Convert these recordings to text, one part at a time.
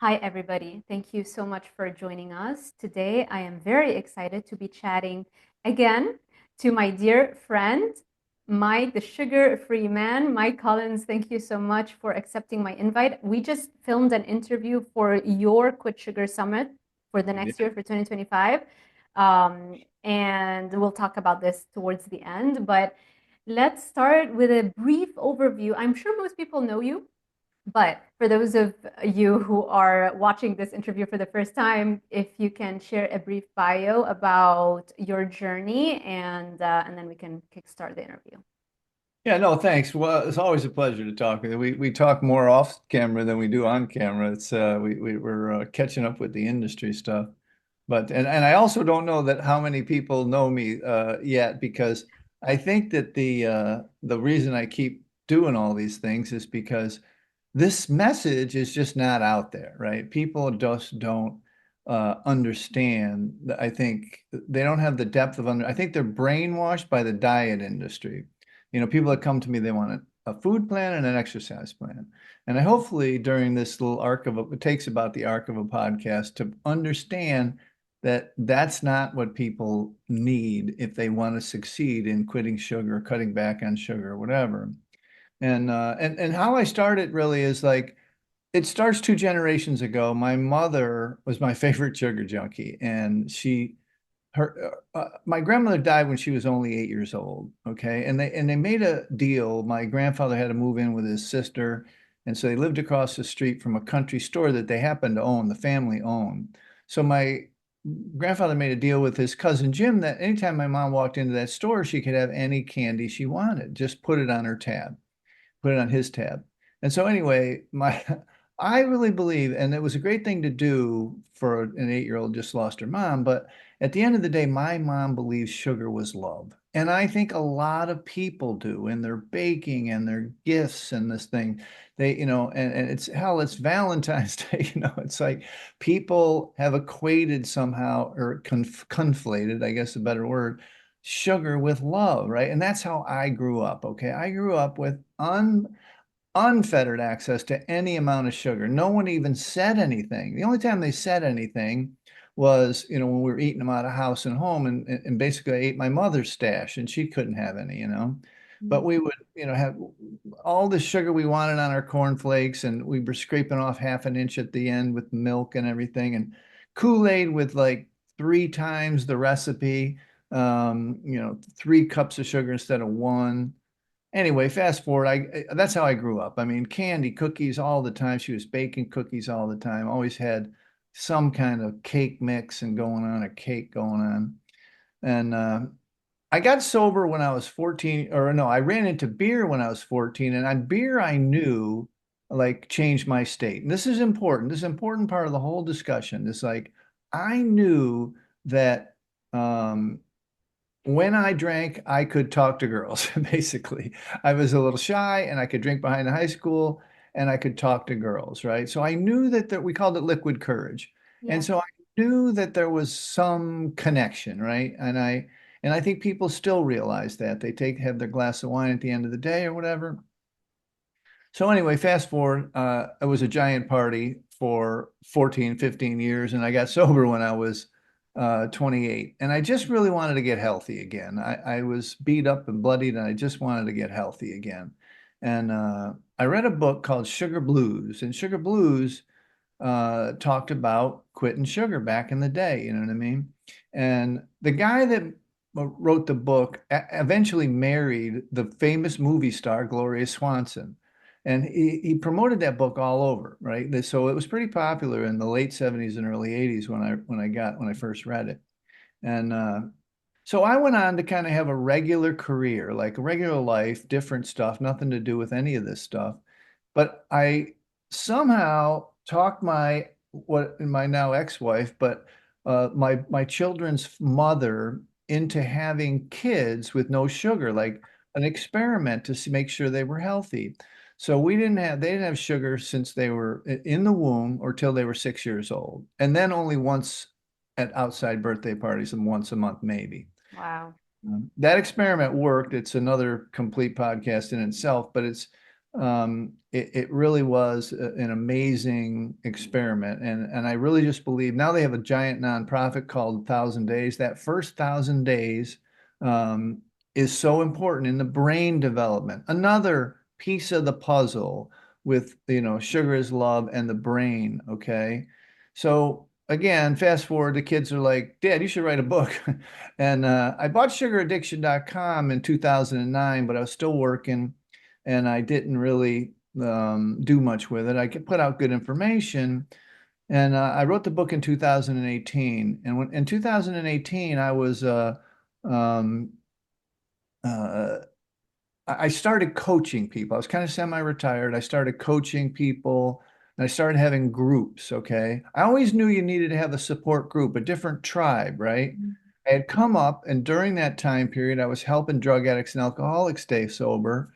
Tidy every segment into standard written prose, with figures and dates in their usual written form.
Hi, everybody. Thank you so much for joining us. Today, I am very excited to be chatting again to my dear friend, Mike, the sugar-free man. Mike Collins, thank you so much for accepting my invite. We just filmed an interview for your Quit Sugar Summit for the Yeah. next year for 2025. And we'll talk about this towards the end. But let's start with a brief overview. I'm sure most people know you. But for those of you who are watching this interview for the first time, if you can share a brief bio about your journey, and then we can kickstart the interview. Yeah, no, thanks. Well, it's always a pleasure to talk with you. We talk more off camera than we do on camera. It's we're catching up with the industry stuff. But and I also don't know that how many people know me yet, because I think that the reason I keep doing all these things is because this message is just not out there, right? People just don't understand. I think they don't have the depth of I think they're brainwashed by the diet industry. People that come to me, they want a food plan and an exercise plan. And I hopefully during this little it takes about the arc of a podcast to understand that that's not what people need if they want to succeed in quitting sugar, cutting back on sugar, or whatever. And how I started really is like it starts two generations ago. My mother was my favorite sugar junkie, and my grandmother died when she was only 8 years old. Okay, and they made a deal. My grandfather had to move in with his sister, and so they lived across the street from a country store that they happened to own. The family owned. So my grandfather made a deal with his cousin Jim that anytime my mom walked into that store, she could have any candy she wanted. Just put it on her tab, put it on his tab. And so anyway, I really believe, and it was a great thing to do for an 8-year-old just lost her mom, but at the end of the day, my mom believes sugar was love. And I think a lot of people do in their baking and their gifts and this thing. And it's Valentine's Day, it's like people have equated somehow or conflated, I guess a better word, sugar with love, right? And that's how I grew up. Okay. I grew up with unfettered access to any amount of sugar. No one even said anything. The only time they said anything was, when we were eating them out of house and home, and basically I ate my mother's stash and she couldn't have any. But we would, have all the sugar we wanted on our cornflakes, and we were scraping off half an inch at the end with milk and everything, and Kool-Aid with like 3 times the recipe, 3 cups of sugar instead of one. Anyway, fast forward, that's how I grew up. I mean, candy, cookies all the time. She was baking cookies all the time. Always had some kind of cake mix and going on, a cake going on. And I got sober when I was 14, or no, I ran into beer when I was 14, and on beer I knew like changed my state. And this is important. This is an important part of the whole discussion. It's like I knew that when I drank, I could talk to girls, basically. I was a little shy and I could drink behind the high school and I could talk to girls, right? So I knew that we called it liquid courage. And Yes. so I knew that there was some connection, right? And I think people still realize that. They have their glass of wine at the end of the day or whatever. So anyway, fast forward, it was a giant party for 14, 15 years, and I got sober when I was 28. And I just really wanted to get healthy again. I was beat up and bloodied, and I just wanted to get healthy again. And I read a book called Sugar Blues, and Sugar Blues talked about quitting sugar back in the day, you know what I mean? And the guy that wrote the book eventually married the famous movie star Gloria Swanson. And he promoted that book all over, right? So it was pretty popular in the late 70s and early 80s when I first read it. And so I went on to kind of have a regular career, like a regular life, different stuff, nothing to do with any of this stuff. But I somehow talked my now ex-wife, but my children's mother into having kids with no sugar, like an experiment to make sure they were healthy. So they didn't have sugar since they were in the womb or till they were 6 years old, and then only once at outside birthday parties and once a month maybe. Wow. That experiment worked. It's another complete podcast in itself, but it really was an amazing experiment. And I really just believe now they have a giant nonprofit called 1,000 Days. That first 1,000 days is so important in the brain development. Another piece of the puzzle with, sugar is love and the brain. Okay. So again, fast forward, the kids are like, Dad, you should write a book. And I bought sugaraddiction.com in 2009, but I was still working and I didn't really do much with it. I could put out good information. And I wrote the book in 2018. And in 2018, I was um, uh, I started coaching people. I was kind of semi-retired. I started coaching people and I started having groups. Okay. I always knew you needed to have a support group, a different tribe, right? I had come up, and during that time period, I was helping drug addicts and alcoholics stay sober,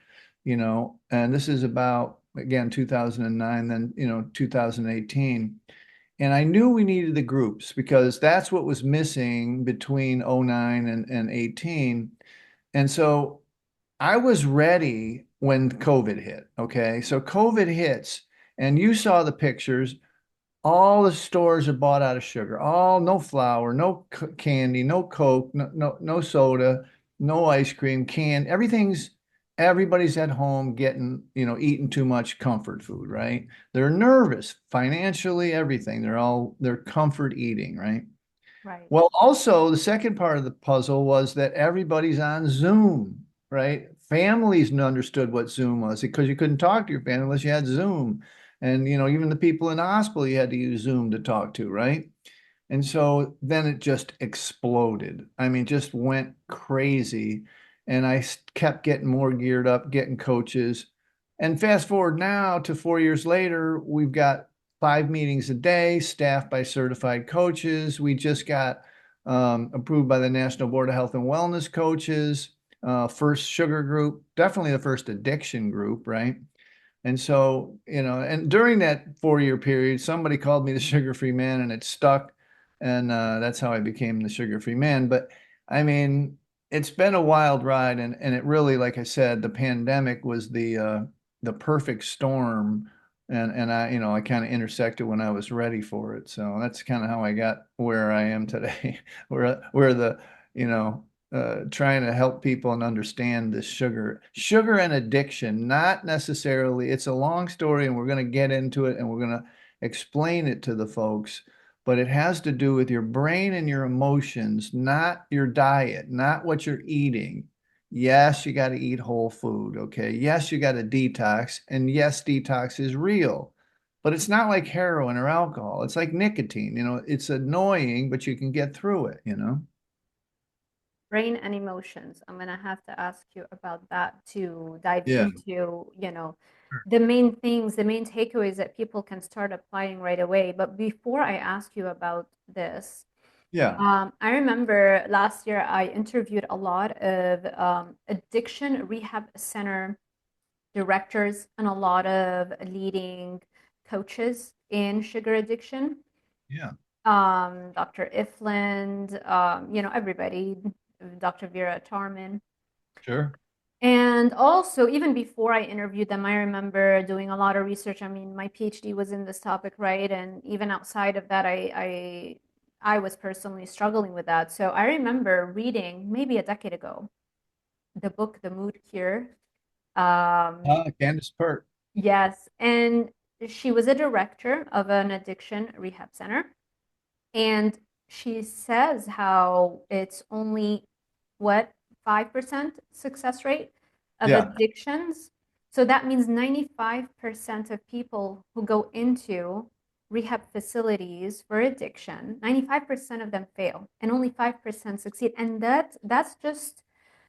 and this is about, again, 2009, then, 2018. And I knew we needed the groups because that's what was missing between '09 and 18. And so I was ready when COVID hit. Okay. So COVID hits, and you saw the pictures. All the stores are bought out of sugar. No flour, no candy, no Coke, no soda, no ice cream, everybody's at home getting, eating too much comfort food, right? They're nervous financially, everything. They're comfort eating, right? Right. Well, also the second part of the puzzle was that everybody's on Zoom, right? Families understood what Zoom was because you couldn't talk to your family unless you had Zoom. And, even the people in the hospital, you had to use Zoom to talk to, right? And so then it just exploded. I mean, just went crazy. And I kept getting more geared up, getting coaches. And fast forward now to 4 years later, we've got 5 meetings a day, staffed by certified coaches. We just got approved by the National Board of Health and Wellness Coaches, first sugar group, definitely the first addiction group, right? And so, and during that 4 year period, somebody called me the sugar-free man and it stuck. And that's how I became the sugar-free man. But I mean, it's been a wild ride. And it really, like I said, the pandemic was the perfect storm. And I kind of intersected when I was ready for it. So that's kind of how I got where I am today, where the, you know, trying to help people and understand this sugar and addiction, not necessarily, it's a long story and we're going to get into it and we're going to explain it to the folks, but it has to do with your brain and your emotions, not your diet, not what you're eating. Yes, you got to eat whole food. Okay. Yes, you got to detox. And yes, detox is real, but it's not like heroin or alcohol. It's like nicotine. It's annoying, but you can get through it. Brain and emotions. I'm gonna have to ask you about that to dive Yeah. into, the main things, the main takeaways that people can start applying right away. But before I ask you about this, Yeah. I remember last year I interviewed a lot of addiction rehab center directors and a lot of leading coaches in sugar addiction. Yeah. Dr. Ifland, everybody, Dr. Vera Tarman. Sure. And also, even before I interviewed them, I remember doing a lot of research. I mean, my PhD was in this topic, right? And even outside of that, I was personally struggling with that. So I remember reading maybe a decade ago the book The Mood Cure. Candace Pert. Yes, and she was a director of an addiction rehab center. And she says how it's only what 5% success rate of Yeah. addictions. So that means 95% of people who go into rehab facilities for addiction, 95% of them fail and only 5% succeed. And that's just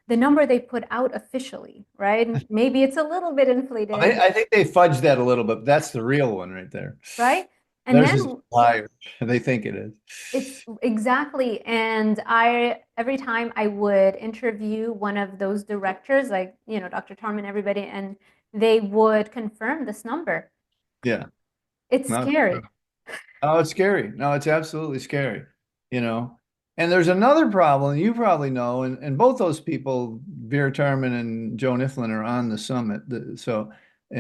the number they put out officially, right? Maybe it's a little bit inflated, I think they fudged that a little bit. But that's the real one right there. right? And Theirs is then a liar. They think it is. it's exactly. And I, every time I would interview one of those directors, like, Dr. Tarman, everybody, and they would confirm this number. Yeah. It's No, scary. oh, it's scary. No, it's absolutely scary. You know. And there's another problem you probably know, and both those people, Vera Tarman and Joan Iflin, are on the summit. So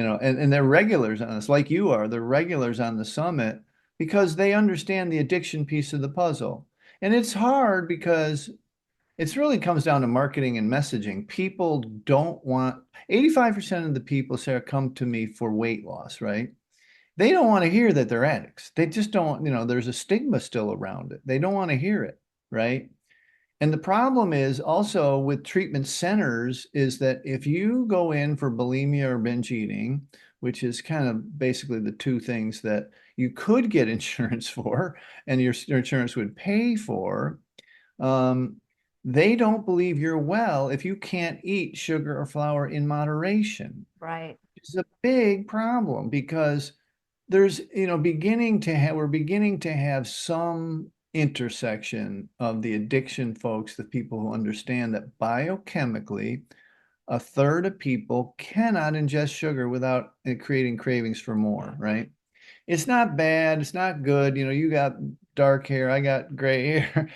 and they're regulars on this, like you are. They're regulars on the summit because they understand the addiction piece of the puzzle. And it's hard because it really comes down to marketing and messaging. People don't want 85% of the people, Sarah, come to me for weight loss, right? They don't want to hear that they're addicts. They just don't, there's a stigma still around it. They don't want to hear it, right? And the problem is also with treatment centers is that if you go in for bulimia or binge eating, which is kind of basically the two things that you could get insurance for and your insurance would pay for, um, they don't believe you're well if you can't eat sugar or flour in moderation. Right. It's a big problem because there's, we're beginning to have some intersection of the addiction folks, the people who understand that biochemically, a third of people cannot ingest sugar without it creating cravings for more, right? It's not bad. It's not good. You got dark hair. I got gray hair.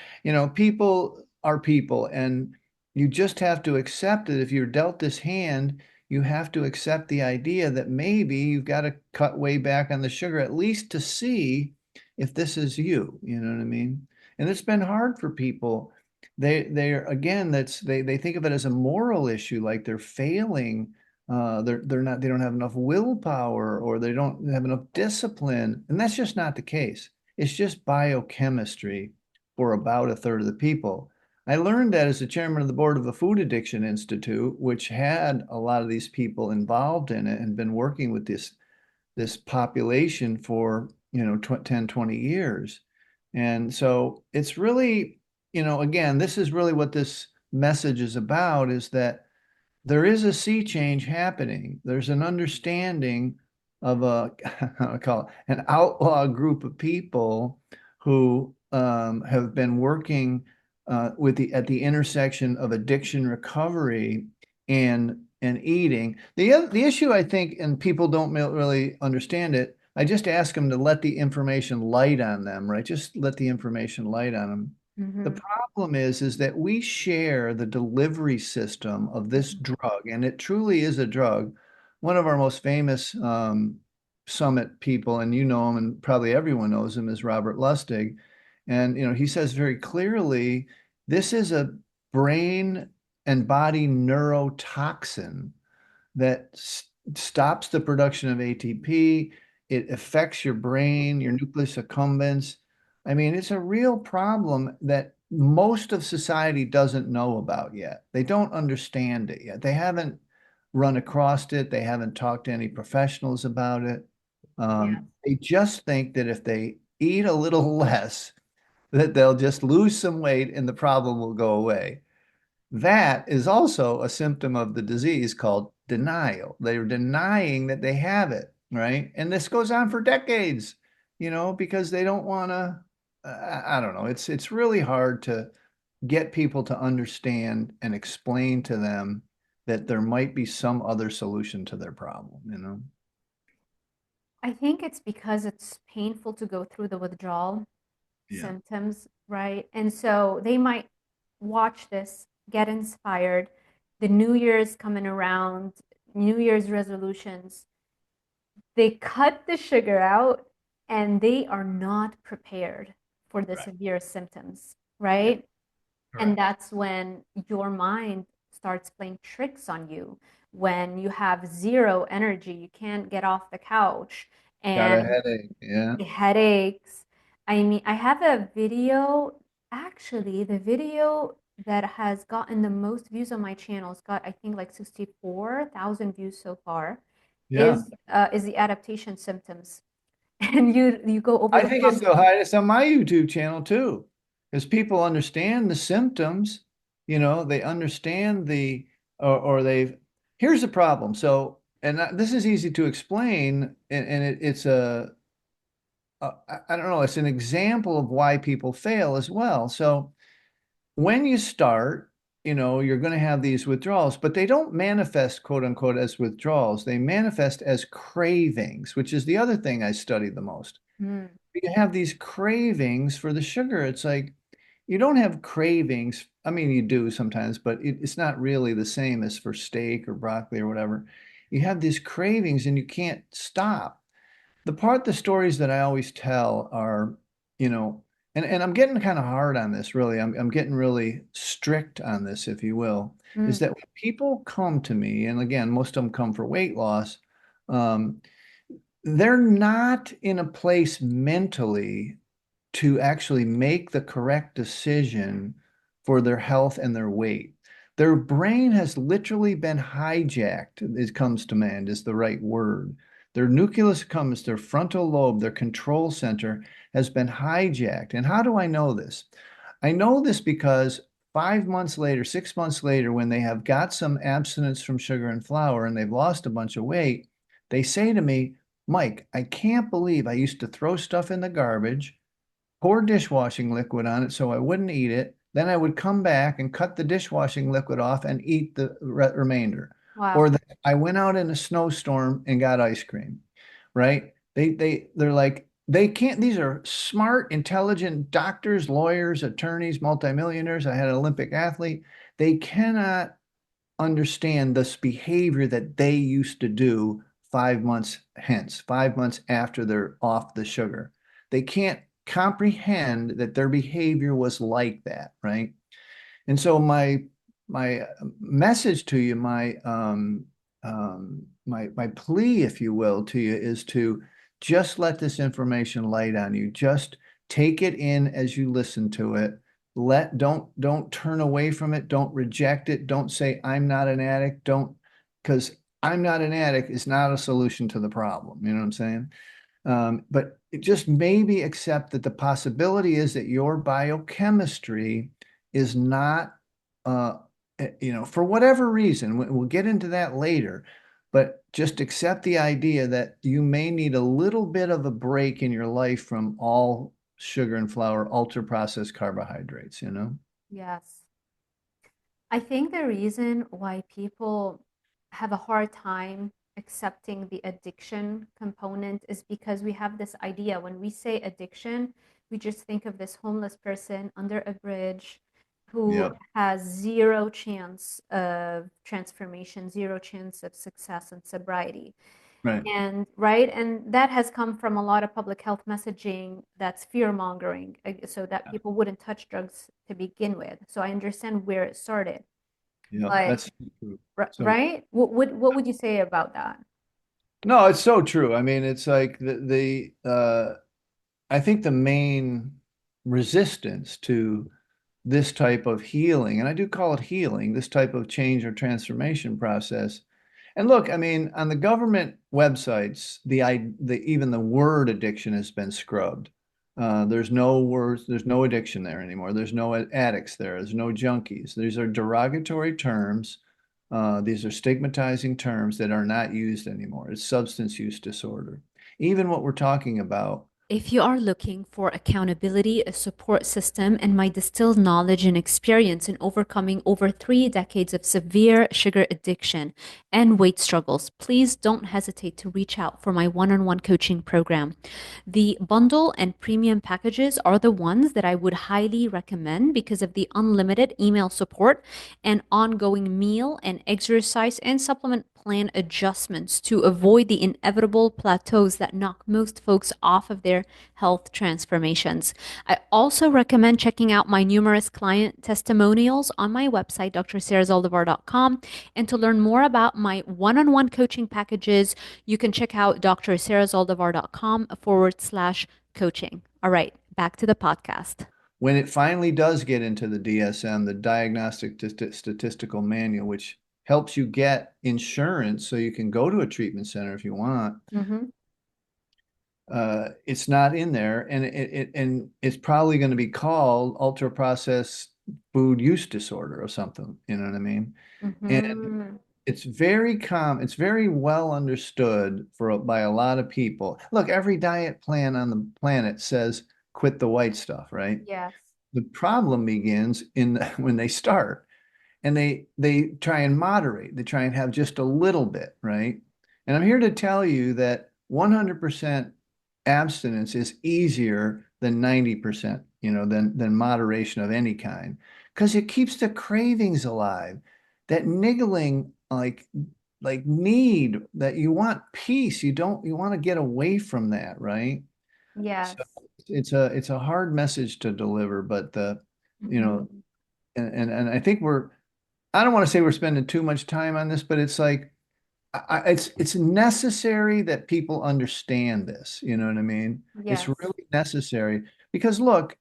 People are people, and you just have to accept it. If you're dealt this hand, you have to accept the idea that maybe you've got to cut way back on the sugar, at least to see if this is you. You know what I mean? And it's been hard for people. They're again, they think of it as a moral issue, like they're failing, they don't have enough willpower or they don't have enough discipline. And that's just not the case. It's just biochemistry for about a third of the people. I learned that as the chairman of the board of the Food Addiction Institute, which had a lot of these people involved in it and been working with this population for 10, 20 years. And so it's really, again, this is really what this message is about, is that there is a sea change happening. There's an understanding of I call it an outlaw group of people who have been working at the intersection of addiction recovery and eating. The issue, I think, and people don't really understand it. I just ask them to let the information light on them, right? Just let the information light on them. The Mm-hmm. problem is that we share the delivery system of this drug, and it truly is a drug. One of our most famous summit people, and you know him, and probably everyone knows him, is Robert Lustig. And he says very clearly, this is a brain and body neurotoxin that stops the production of ATP. It affects your brain, your nucleus accumbens. I mean, it's a real problem that most of society doesn't know about yet. They don't understand it yet. They haven't run across it. They haven't talked to any professionals about it. Yeah. They just think that if they eat a little less, that they'll just lose some weight and the problem will go away. That is also a symptom of the disease called denial. They're denying that they have it, right? And this goes on for decades, because they don't want to. I don't know. It's really hard to get people to understand and explain to them that there might be some other solution to their problem. I think it's because it's painful to go through the withdrawal Yeah, symptoms, right? And so they might watch this, get inspired. The New Year's coming around, New Year's resolutions. They cut the sugar out and they are not prepared for the right. severe symptoms, Yeah, right? And correct. that's when your mind starts playing tricks on you. When you have zero energy, you can't get off the couch, Got a and headache. Yeah. the headaches. I mean, I have a video, actually, the video that has gotten the most views on my channel, it's got, I think, like 64,000 views so far, Yeah. is the adaptation symptoms. And you go over I the think it's problem. the highest on my YouTube channel too, because people understand the symptoms, they understand or they've, here's the problem. So, and this is easy to explain, and it's I don't know, it's an example of why people fail as well. So, when you start, you're going to have these withdrawals, but they don't manifest, quote unquote, as withdrawals. They manifest as cravings, which is the other thing I study the most. Mm, You have these cravings for the sugar. It's like you don't have cravings. I mean, you do sometimes, but it's not really the same as for steak or broccoli or whatever. you have these cravings and you can't stop. The stories that I always tell are, you know, and I'm getting kind of hard on this, really. I'm getting really strict on this, if you will, is Mm, that when people come to me, and again, most of them come for weight loss, um, they're not in a place mentally to actually make the correct decision for their health and their weight. Their brain has literally been hijacked, it comes to mind, is the right word. Their nucleus accumbens, their frontal lobe, their control center has been hijacked. And how do I know this? I know this because 5 months later, 6 months later, when they have got some abstinence from sugar and flour and they've lost a bunch of weight, they say to me, Mike, I can't believe I used to throw stuff in the garbage, pour dishwashing liquid on it so I wouldn't eat it. Then I would come back and cut the dishwashing liquid off and eat the remainder. Or wow. that I went out in a snowstorm and got ice cream, right? They're like, they can't, these are smart, intelligent doctors, lawyers, attorneys, multimillionaires. I had an Olympic athlete. They cannot understand this behavior that they used to do 5 months hence, 5 months after they're off the sugar. They can't comprehend that their behavior was like that, right? And so my message to you, my plea, if you will, to you is to just let this information light on you. Just take it in as you listen to it. Don't turn away from it. Don't reject it. Don't say I'm not an addict. Don't, because I'm not an addict is not a solution to the problem. You know what I'm saying? But it just maybe accept that the possibility is that your biochemistry is not, for whatever reason, we'll get into that later, but just accept the idea that you may need a little bit of a break in your life from all sugar and flour, ultra processed carbohydrates, you know? Yes. I think the reason why people have a hard time accepting the addiction component is because we have this idea when we say addiction, we just think of this homeless person under a bridge who Yeah, has zero chance of transformation, zero chance of success and sobriety. right. And right, and that has come from a lot of public health messaging that's fear mongering, so that people wouldn't touch drugs to begin with. So I understand where it started, Yeah, but that's true. So right, what would you say about that? no, it's so true. I mean, it's like I think the main resistance to this type of healing, and I do call it healing, this type of change or transformation process. And look, I mean, on the government websites, even the word addiction has been scrubbed. There's no words, there's no addiction there anymore. There's no addicts there. There's no junkies. These are derogatory terms. These are stigmatizing terms that are not used anymore. It's substance use disorder. Even what we're talking about. If you are looking for accountability, a support system, and my distilled knowledge and experience in overcoming over 3 decades of severe sugar addiction and weight struggles, please don't hesitate to reach out for my one on one coaching program. The bundle and premium packages are the ones that I would highly recommend because of the unlimited email support and ongoing meal and exercise and supplement plan adjustments to avoid the inevitable plateaus that knock most folks off of their health transformations. I also recommend checking out my numerous client testimonials on my website, DrSarahZaldivar.com. And to learn more about my one on one coaching packages, you can check out DrSarahZaldivar.com/coaching. All right, back to the podcast. When it finally does get into the DSM, the Diagnostic Statistical Manual, which helps you get insurance so you can go to a treatment center if you want, Mm-hmm. it's not in there, and it's probably going to be called ultra processed food use disorder or something. You know what I mean? And Mm-hmm. it's very common. It's very well understood by a lot of people. Look, every diet plan on the planet says quit the white stuff, right? Yes. The problem begins in when they start and they try and moderate. They try and have just a little bit, right? And I'm here to tell you that 100% abstinence is easier than 90%, than moderation of any kind, because it keeps the cravings alive. That niggling, like like need that you want peace. You want to get away from that, right? Yes. So it's a hard message to deliver, but you know, Mhm. and I think I don't want to say we're spending too much time on this, but it's like it's necessary that people understand this. You know what I mean? It's Yes. really necessary because look,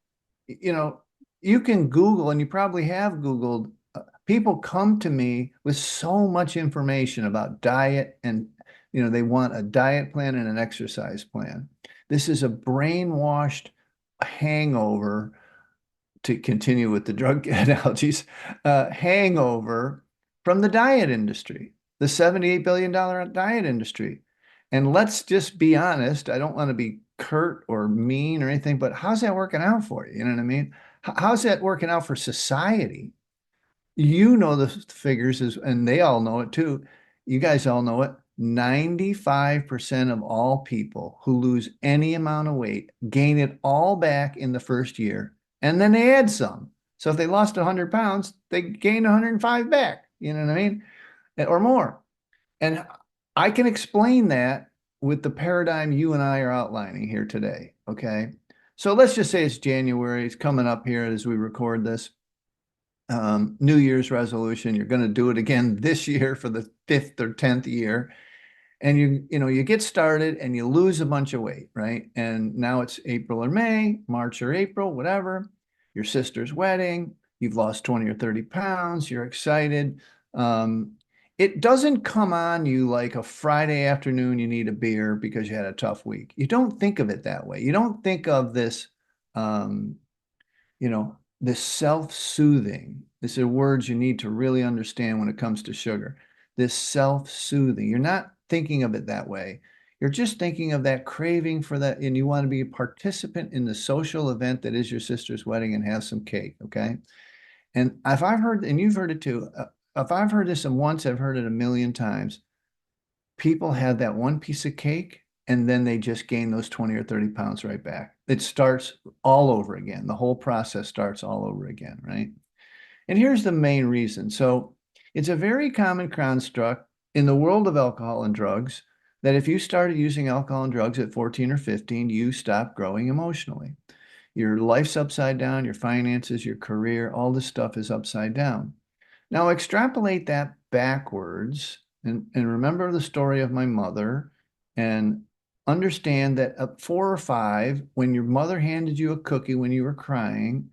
you know, you can Google and you probably have Googled. People come to me with so much information about diet and, they want a diet plan and an exercise plan. This is a brainwashed hangover, to continue with the drug analogies, hangover from the diet industry, the $78 billion diet industry. And let's just be honest, I don't want to be curt or mean or anything, but how's that working out for you? You know what I mean? How's that working out for society? You know the figures and they all know it too. You guys all know it. 95% of all people who lose any amount of weight gain it all back in the first year, and then they add some. So if they lost 100 pounds, they gain 105 back. You know what I mean? Or more. And I can explain that with the paradigm you and I are outlining here today. Okay. So let's just say it's January. It's coming up here as we record this. New Year's resolution. You're going to do it again this year for the fifth or 10th year. And you get started and you lose a bunch of weight, right? And now it's April or May, March or April, whatever. Your sister's wedding, you've lost 20 or 30 pounds, you're excited. Um, it doesn't come on you like a Friday afternoon, you need a beer because you had a tough week. You don't think of it that way. You don't think of this, um, this self-soothing. These are words you need to really understand when it comes to sugar. This self-soothing. You're not thinking of it that way. You're just thinking of that craving for that, and you want to be a participant in the social event that is your sister's wedding and have some cake, okay? And if I've heard, and you've heard it too, if I've heard this once, I've heard it a million times. People have that one piece of cake and then they just gain those 20 or 30 pounds right back. It starts all over again. The whole process starts all over again, right? And here's the main reason. So it's a very common construct in the world of alcohol and drugs that if you started using alcohol and drugs at 14 or 15, you stop growing emotionally. Your life's upside down, your finances, your career, all this stuff is upside down. Now extrapolate that backwards and remember the story of my mother and understand that at 4 or 5, when your mother handed you a cookie when you were crying,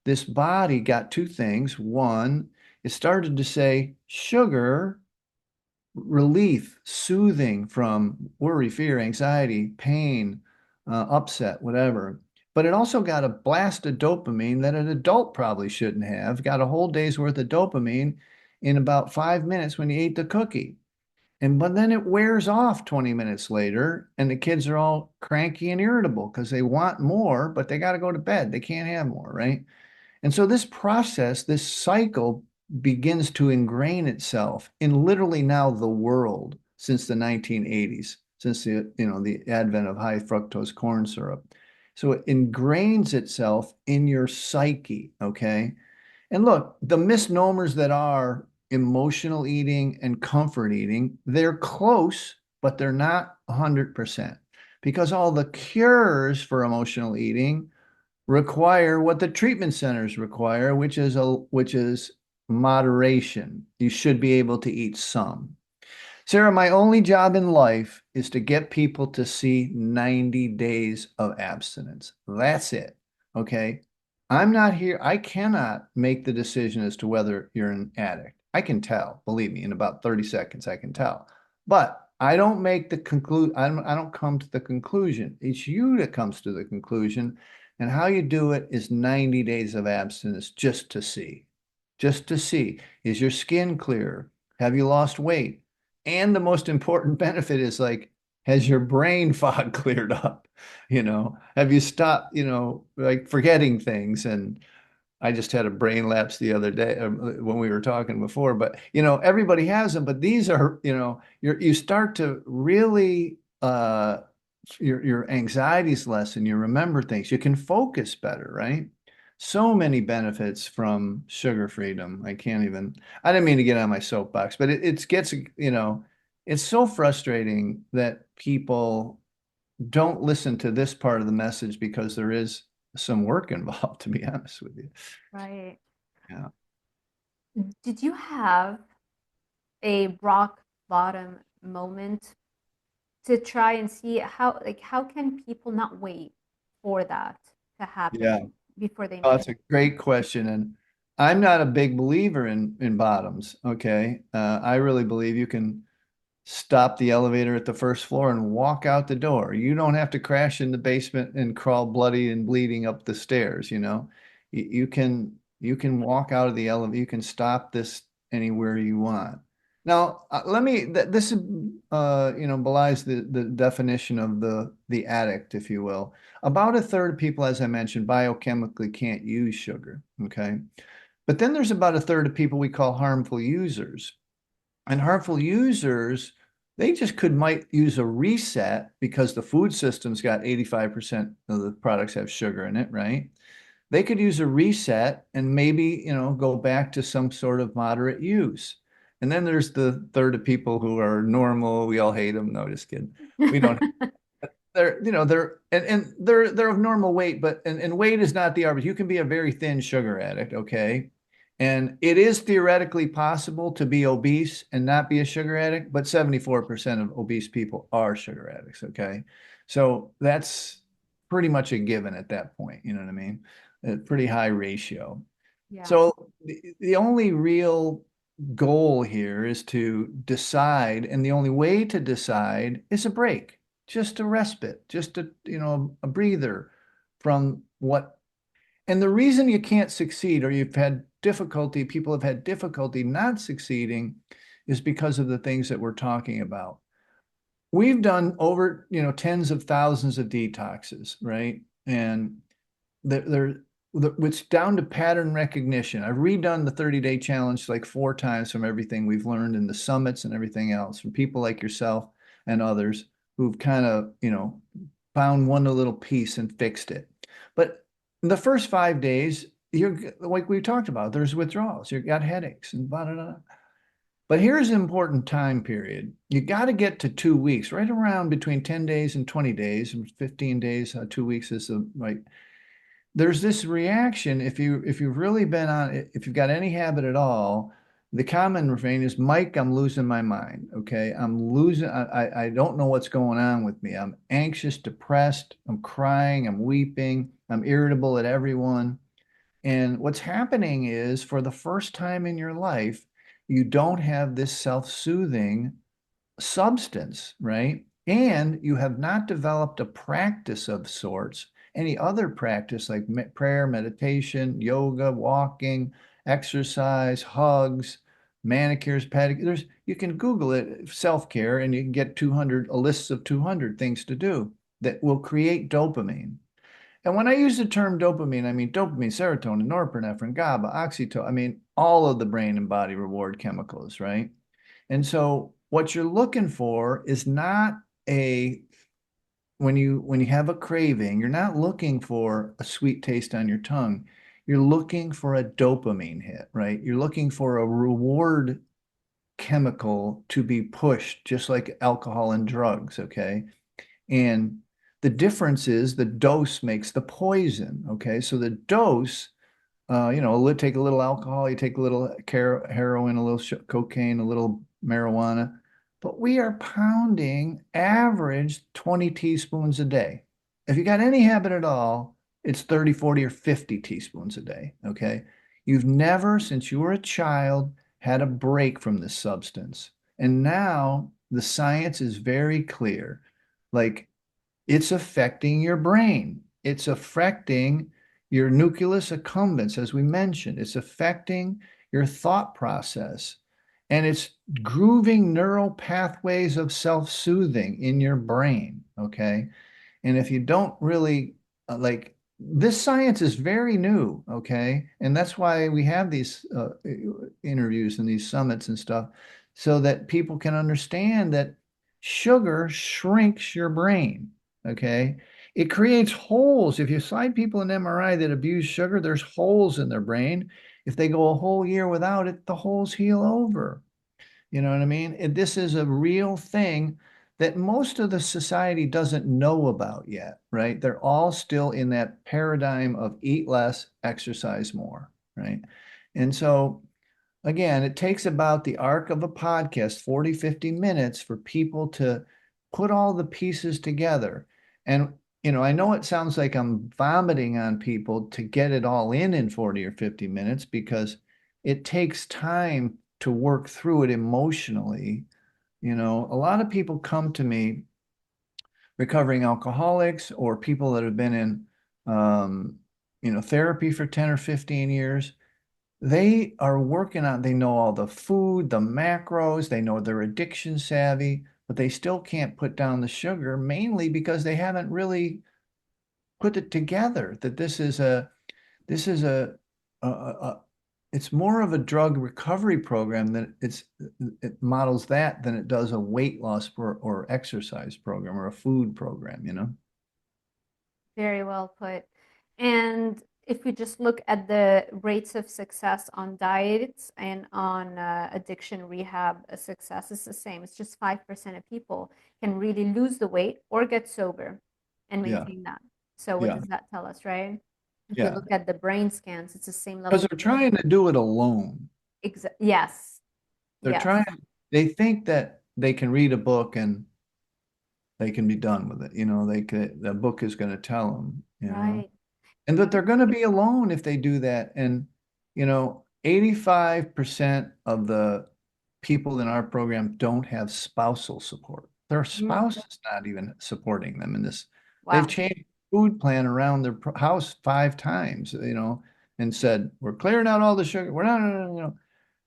this body got two things. One, it started to say sugar, relief, soothing from worry, fear, anxiety, pain, upset, whatever. But it also got a blast of dopamine that an adult probably shouldn't have. Got a whole day's worth of dopamine in about 5 minutes when you ate the cookie. But then it wears off 20 minutes later, and the kids are all cranky and irritable because they want more, but they got to go to bed. They can't have more, right? And so this process, this cycle begins to ingrain itself in literally now the world since the 1980s, since the advent of high fructose corn syrup. So it ingrains itself in your psyche, okay? And look, the misnomers that are emotional eating and comfort eating, they're close, but they're not 100%, because all the cures for emotional eating require what the treatment centers require, which is moderation. You should be able to eat some. Sarah, my only job in life is to get people to see 90 days of abstinence. That's it. Okay. I'm not here. I cannot make the decision as to whether you're an addict. I can tell, believe me, in about 30 seconds, I can tell. But I don't make the conclude. I don't come to the conclusion. It's you that comes to the conclusion. And how you do it is 90 days of abstinence just to see. Just to see. Is your skin clear? Have you lost weight? And the most important benefit is like, has your brain fog cleared up? Have you stopped, like forgetting things? And I just had a brain lapse the other day when we were talking before, but everybody has them, but these are, you start to really, your anxiety's less and you remember things. You can focus better, right? So many benefits from sugar freedom. I didn't mean to get on my soapbox, but it gets, it's so frustrating that people don't listen to this part of the message because there is some work involved, to be honest with you. Right. Yeah. Did you have a rock bottom moment to try and see how can people not wait for that to Yeah. happen before they Oh, make that's a great question. And I'm not a big believer in bottoms. Okay. I really believe you can stop the elevator at the first floor and walk out the door. You don't have to crash in the basement and crawl bloody and bleeding up the stairs, you know. You can walk out of the elevator. You can stop this anywhere you want. Now, let me this belies the definition of the addict, if you will. About a third of people, as I mentioned, biochemically can't use sugar, okay? But then there's about a third of people we call harmful users. And harmful users, they just might use a reset because the food system's got 85% of the products have sugar in it, right? They could use a reset and maybe, go back to some sort of moderate use. And then there's the third of people who are normal. We all hate them. No, just kidding. We don't it? they're of normal weight, but and weight is not the arbiter. You can be a very thin sugar addict, okay? And it is theoretically possible to be obese and not be a sugar addict, but 74% of obese people are sugar addicts, okay? So that's pretty much a given at that point, you know what I mean? A pretty high ratio. Yeah. So the only real goal here is to decide, and the only way to decide is a break, just a respite, just a breather from what. And the reason you can't succeed or you've had difficulty, people have had difficulty not succeeding is because of the things that we're talking about. We've done over, tens of thousands of detoxes, right? And they're it's down to pattern recognition. I've redone the 30-day challenge like 4 times from everything we've learned in the summits and everything else from people like yourself and others who've kind of, found one little piece and fixed it. But in the first 5 days, you're like we talked about, there's withdrawals, you've got headaches and blah, blah, blah. But here's an important time period. You got to get to 2 weeks, right around between 10 days and 20 days, and 15 days, 2 weeks is the right. There's this reaction if you've really been on, if you've got any habit at all, the common refrain is, Mike, I'm losing my mind. Okay. I don't know what's going on with me. I'm anxious, depressed, I'm crying, I'm weeping, I'm irritable at everyone. And what's happening is for the first time in your life, you don't have this self-soothing substance, right? And you have not developed a practice of sorts, any other practice like prayer, meditation, yoga, walking, exercise, hugs, manicures, pedicures. You can Google it, self-care, and you can get a list of 200 things to do that will create dopamine. And when I use the term dopamine, I mean dopamine, serotonin, norepinephrine, GABA, oxytocin, I mean all of the brain and body reward chemicals, right? And so what you're looking for is not a when you have a craving, you're not looking for a sweet taste on your tongue. You're looking for a dopamine hit, right? You're looking for a reward chemical to be pushed, just like alcohol and drugs, okay? And the difference is the dose makes the poison, okay? So the dose, take a little alcohol, you take a little heroin, a little cocaine, a little marijuana, but we are pounding average 20 teaspoons a day. If you got any habit at all, it's 30, 40, or 50 teaspoons a day, okay? You've never, since you were a child, had a break from this substance. And now the science is very clear. Like, it's affecting your brain. It's affecting your nucleus accumbens, as we mentioned. It's affecting your thought process. And it's grooving neural pathways of self-soothing in your brain. Okay. And if you don't really like, this science is very new. Okay. And that's why we have these interviews and these summits and stuff so that people can understand that sugar shrinks your brain. Okay. It creates holes. If you slide people in MRI that abuse sugar, there's holes in their brain. If they go a whole year without it, the holes heal over. You know what I mean? This is a real thing that most of the society doesn't know about yet, right? They're all still in that paradigm of eat less, exercise more, right? And so, again, it takes about the arc of a podcast, 40, 50 minutes for people to put all the pieces together. And, I know it sounds like I'm vomiting on people to get it all in 40 or 50 minutes because it takes time to work through it emotionally. A lot of people come to me, recovering alcoholics or people that have been in, therapy for 10 or 15 years. They are working on, they know all the food, the macros, they know they're addiction savvy, but they still can't put down the sugar, mainly because they haven't really put it together that this is a it's more of a drug recovery program than it models that than it does a weight loss or exercise program or a food program. Very well put. And if we just look at the rates of success on diets and on addiction rehab, success is the same. It's just 5% of people can really lose the weight or get sober and Yeah, maintain that. So what yeah, does that tell us, right? If we yeah. look at the brain scans, it's the same Because level. they're trying to do it alone. Yes, They're yes, trying, they think that they can read a book and they can be done with it. The book is going to tell them. right. And that they're going to be alone if they do that. And, 85% of the people in our program don't have spousal support. Their Mm, spouse is not even supporting them in this. They've wow. changed food plan around their house 5 times, and said, we're clearing out all the sugar. We're not,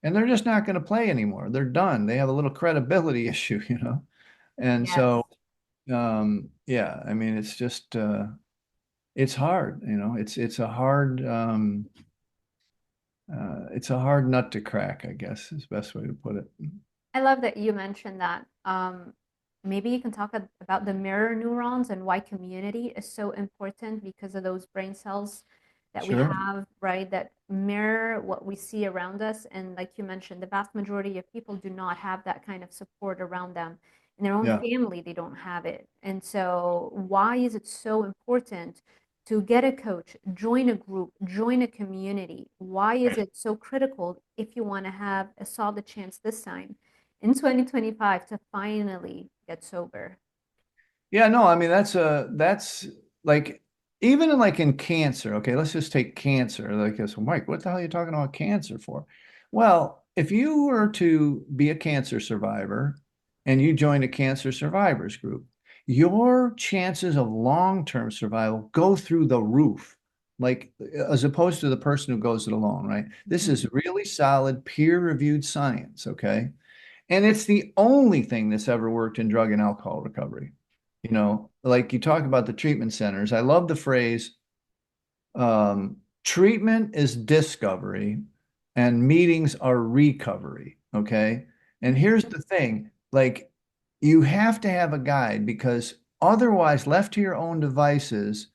and they're just not going to play anymore. They're done. They have a little credibility issue. And Yes. so, yeah, I mean, it's just, it's hard, it's a hard nut to crack, I guess is the best way to put it. I love that you mentioned that. Maybe you can talk about the mirror neurons and why community is so important because of those brain cells that we Sure. have, right? That mirror what we see around us. And like you mentioned, the vast majority of people do not have that kind of support around them. In their own Yeah. family, they don't have it. And so, why is it so important to get a coach, join a group, join a community? Why is it so critical if you want to have a solid chance this time in 2025 to finally get sober? Yeah, no, I mean that's like even in cancer, okay, let's just take cancer. Like I said, Mike, what the hell are you talking about cancer for? Well, if you were to be a cancer survivor and you join a cancer survivors group, your chances of long-term survival go through the roof. Like as opposed to the person who goes it alone, right? This Mhm. is really solid peer-reviewed science, okay? And it's the only thing that's ever worked in drug and alcohol recovery. Like you talk about the treatment centers. I love the phrase, treatment is discovery and meetings are recovery. Okay. And here's the thing, like you have to have a guide because otherwise, left to your own devices,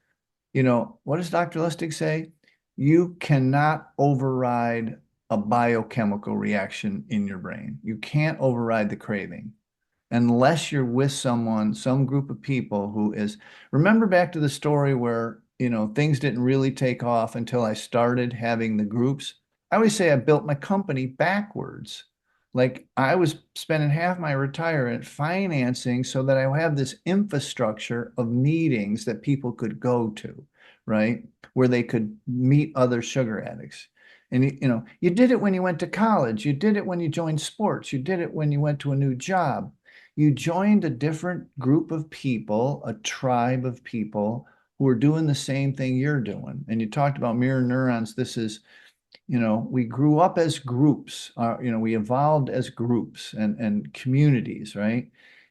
what does Dr. Lustig say? You cannot override a biochemical reaction in your brain. You can't override the craving unless you're with someone, some group of people who is, remember back to the story where, things didn't really take off until I started having the groups. I always say I built my company backwards. Like I was spending half my retirement financing so that I have this infrastructure of meetings that people could go to, right? Where they could meet other sugar addicts. And you did it when you went to college, you did it when you joined sports, you did it when you went to a new job. You joined a different group of people, a tribe of people who are doing the same thing you're doing. And you talked about mirror neurons. This is, we grew up as groups, we evolved as groups and communities, right?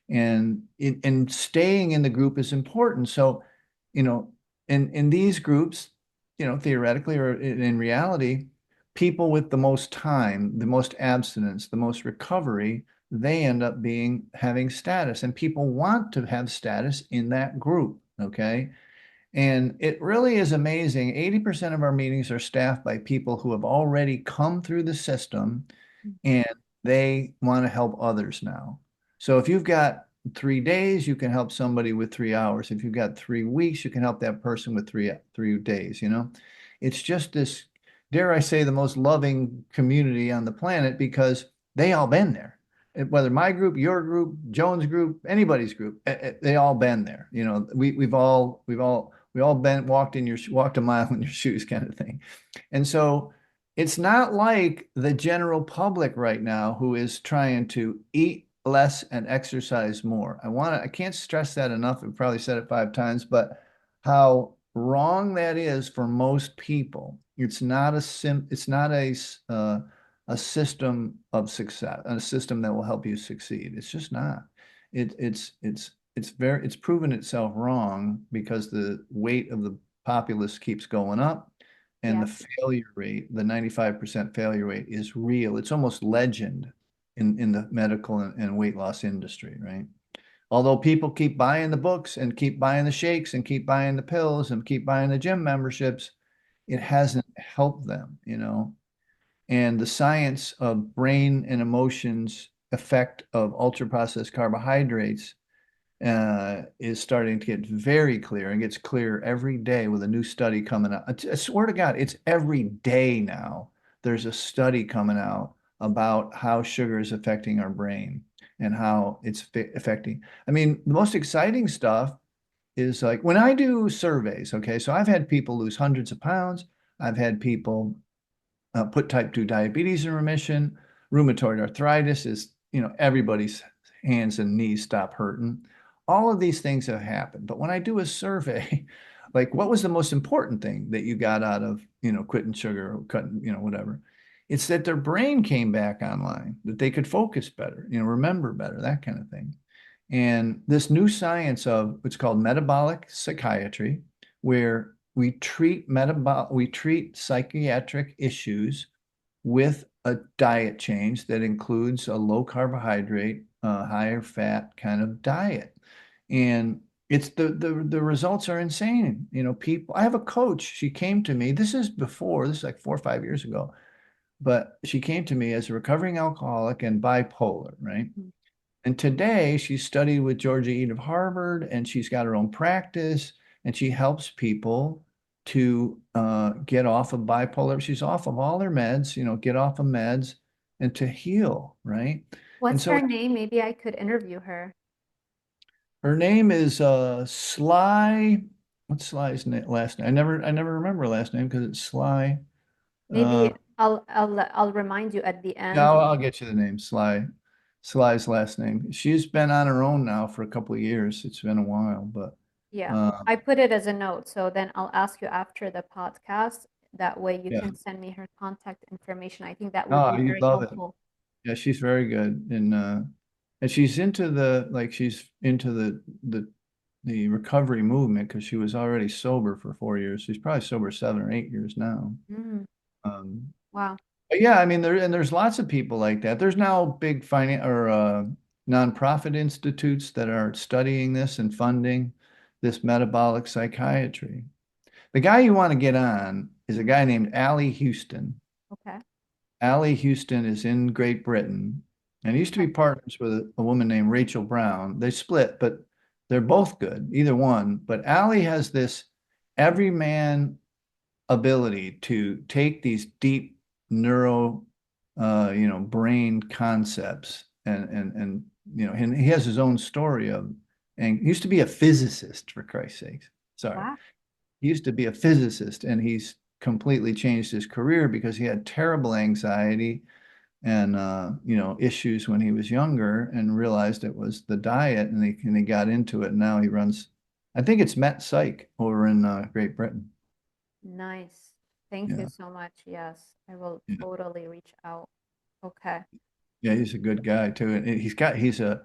And staying in the group is important. So, you know, in these groups, theoretically or in reality, people with the most time, the most abstinence, the most recovery, they end up having status, and people want to have status in that group. Okay. And it really is amazing. 80% of our meetings are staffed by people who have already come through the system and they want to help others now. So if you've got 3 days, you can help somebody with 3 hours. If you've got 3 weeks, you can help that person with three days, you know? It's just this, dare I say, the most loving community on the planet because they all been there. Whether my group, your group, Jones group, anybody's group, they all been there. You know, we all been walked a mile in your shoes kind of thing. And so it's not like the general public right now who is trying to eat less and exercise more. I can't stress that enough. I've probably said it 5 times, but how wrong that is for most people. It's not a system of success, a system that will help you succeed. It's just not. It's proven itself wrong because the weight of the populace keeps going up and the Yes. failure rate, the 95% failure rate is real. It's almost legend in the medical and weight loss industry, right? Although people keep buying the books and keep buying the shakes and keep buying the pills and keep buying the gym memberships, it hasn't helped them, you know? And the science of brain and emotions effect of ultra processed carbohydrates is starting to get very clear and gets clearer every day with a new study coming out. I swear to God, it's every day now. There's a study coming out about how sugar is affecting our brain and how it's affecting. I mean, the most exciting stuff is like when I do surveys, okay, so I've had people lose hundreds of pounds. I've had people put type 2 diabetes in remission. Rheumatoid arthritis is, you know, everybody's hands and knees stop hurting. All of these things have happened. But when I do a survey, like what was the most important thing that you got out of, you know, quitting sugar or cutting, you know, whatever? It's that their brain came back online, that they could focus better, you know, remember better, that kind of thing. And this new science of what's called metabolic psychiatry, where we treat psychiatric issues with a diet change that includes a low carbohydrate, higher fat kind of diet. And it's the results are insane. You know, people, I have a coach, she came to me, this is like 4 or 5 years ago, but she came to me as a recovering alcoholic and bipolar, right? Mhm. And today she's studied with Georgia Ede of Harvard and she's got her own practice and she helps people to get off of bipolar. She's off of all her meds, you know, get off of meds and to heal, right? And What's so her name? Maybe I could interview her. her name is Sly. What's Sly's last name? I never remember her last name because it's Sly. Maybe Uh, I'll remind you at the yeah, end. I'll get you the name, Sly. Sly's last name. She's been on her own now for a couple of years. It's been a while, but Yeah, uh, I put it as a note, so then I'll ask you after the podcast. That way you yeah. can send me her contact information. I think that would Oh, be you'd very love it. helpful. Yeah, she's very good. And she's into the recovery movement because she was already sober for 4 years. She's probably sober 7 or 8 years now. Mm, Um, wow. but yeah, I mean there's lots of people like that. There's now big nonprofit institutes that are studying this and funding this metabolic psychiatry. The guy you want to get on is a guy named Allie Houston. Okay. Allie Houston is in Great Britain and he used to be partners with a woman named Rachel Brown. They split, but they're both good, either one. But Allie has this everyman ability to take these deep neuro, brain concepts and and he has his own story of, and he used to be a physicist for Christ's sakes. Sorry. Wow. He used to be a physicist and he's completely changed his career because he had terrible anxiety and issues when he was younger and realized it was the diet and he got into it and now he runs, I think it's Met Psych over in Great Britain. Nice. Thank you Yeah, so much. Yes, I will yeah, totally reach out. Okay. yeah, he's a good guy too. And he's a,